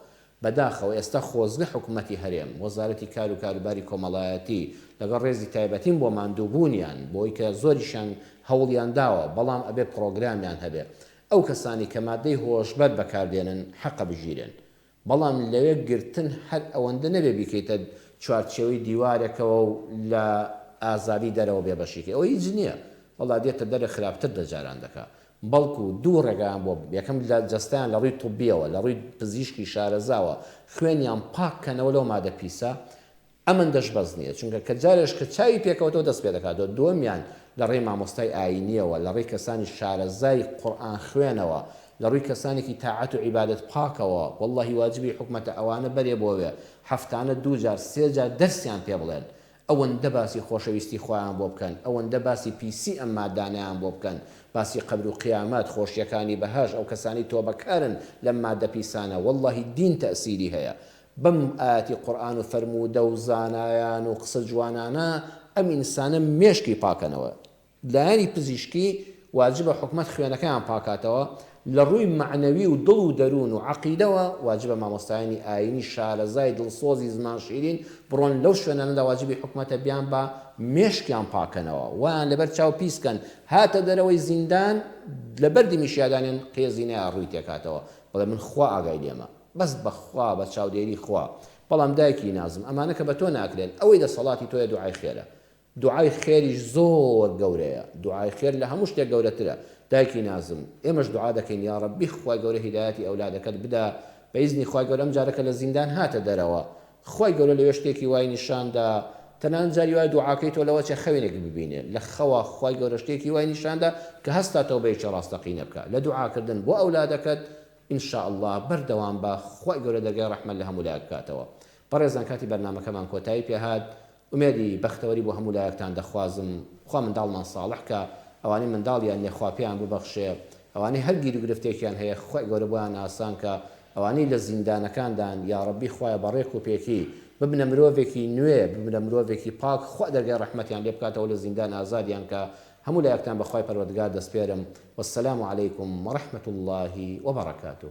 بەداخەوە ئێستا خۆزگە حکوومەتی هەرێم وەزارەتی کار و کاروباری کۆمەڵایەتی لەگەڵ ڕێزی تایبەتیم بۆ ماندووبوونیان بۆی کە زۆریشان هەوڵیان داوە بەڵام ئەبێ پرۆگرامیان هەبێ ئەو کەسانی کە مادەی هۆشبەر بەکاردێنن حەقە بژیرن بەڵام لەوێ گرتن هەر ئەوەندە نەبێ بیکەیتە چوارچێوەی دیوارێکەوە و لە ئازاری دەرەوە بێ بەشێکی ئەوە هیچ نییە وەڵا دێتە دەرە خراپتر دەجاران دەکات بەڵکو دوو ڕێگەیان بۆ یەکەم لە جەستیان لە ڕووی توبیەوە لە ڕووی پزیشکی شارەزاوە خوێنیان پاککەنەوە لەو مادە پیسە ئەمن دەش بەز نییە چونکە کە جارێش کە چاوی پێکەوتەوە دەست پێ دەکاتەوە دووەمیان لە ڕێی مامۆستای ئاینیەوە لە ڕێی کەسانی شارەزای قورئان خوێنەوە لە ڕووی کەسانێکی تاعەت و عیبادەت پاکەوە وەڵڵاهی واجبی حکومەتە ئەوانە بەرێ بۆوێ هەفتانە 2 جار 3 جار دەرسیان پێ بڵێن ئەوەندە باسی خۆشەویستی خۆیان بۆ بکەن ئەوەندە باسی پیسی ئەم مادانیان بۆ بکەن باسی قەبر و قیامەت خۆشیەکانی بەهەش ئەو کەسانی تۆبەکارن لەم مادە پیسانە وەڵڵاهی دین تەئسیری هەیە بەم ئاەتی قورئان و فەرموودە و زانایان و قسە جوانانە ئەم ئینسانە مێشکی پاکەنەوە لایەنی پزیشکی واجبە حکومت خوێنەکەیان پاکاتەوە لە ڕووی معنەوی و دڵ و دەروون و عەقیدەوە واجبە مامۆستایانی ئاینی شارەزای دڵسۆزی زمان شیرین بڕۆن لەو شوێنانەدا واجبی حکومەتە بیان بە مێشکیان پاکەنەوە ویان لەبەر چاو پیسکەن هاتە دەرەوەی زیندان لەبەر دیمیشیادانێن قێزینەیە ڕووی تێکاتەوە بەڵێ من خوا ئاگای لێمە بەس بەخوا بە چاودێری خوا بەڵام دایکی نازم ئەمانە کە بە تۆ ناکرێن ئەوەی دەسەڵاتی تۆیە دوعای خێرە دوعای خێریش زۆر گەورەیە دوعای خێر لە هەموو شتێک گەورەترە دایکی نازم ئێمەش دوعا دەکەین یا ڕەبی خوای گەورە هیدایەتی ئەولادەکەت بدا بە ئیزنی خوای گەورە ئەم جارەکە لە زیندان هاتە دەرەوە خوای گەورە لەوێ شتێکی وای نیشاندا تەنان جاری وای دوعاکەی تۆ لەوە چه خەوێنێک ببینێ لە خەوا خوای گەورە شتێکی وای نیشاندا کە هەستا تەوبەیەکی ڕاستەقینە بکە لە دوعاکردن بۆ ئەولادەکەت ئینشاء الله بەردەوام بە خوای گەورە دەرگای ڕەحمەت لە هەموو لایەک بکاتەوە بەڕێزان کاتی بەرنامەکەمان کۆتایی پێهات ئومێدی بەختەوەری بۆ هەموو لایەکتان دەخوازم خوا منداڵمان ساڵح کە ئەوانەی منداڵیان نێخواپیان ببەخشێ ئەوانەی هەرگیر و گرفتێکیان هەیە خوای گەورە بۆیان ئاسان کە ئەوانەی لە زیندانەکاندان یا ڕەبی خوایە بەڕێک و پێکی ببنە مرۆڤێکی نوێ ببنە مرۆڤێکی پاک خوا دەرگای ڕەحمەتیان لێ بکاتەوە لە زیندان ئازادیان کە هەموو لایەکتان بەخوای پەروەردگار دەسپێرم والسلام عليكم ورحمة الله وبركاته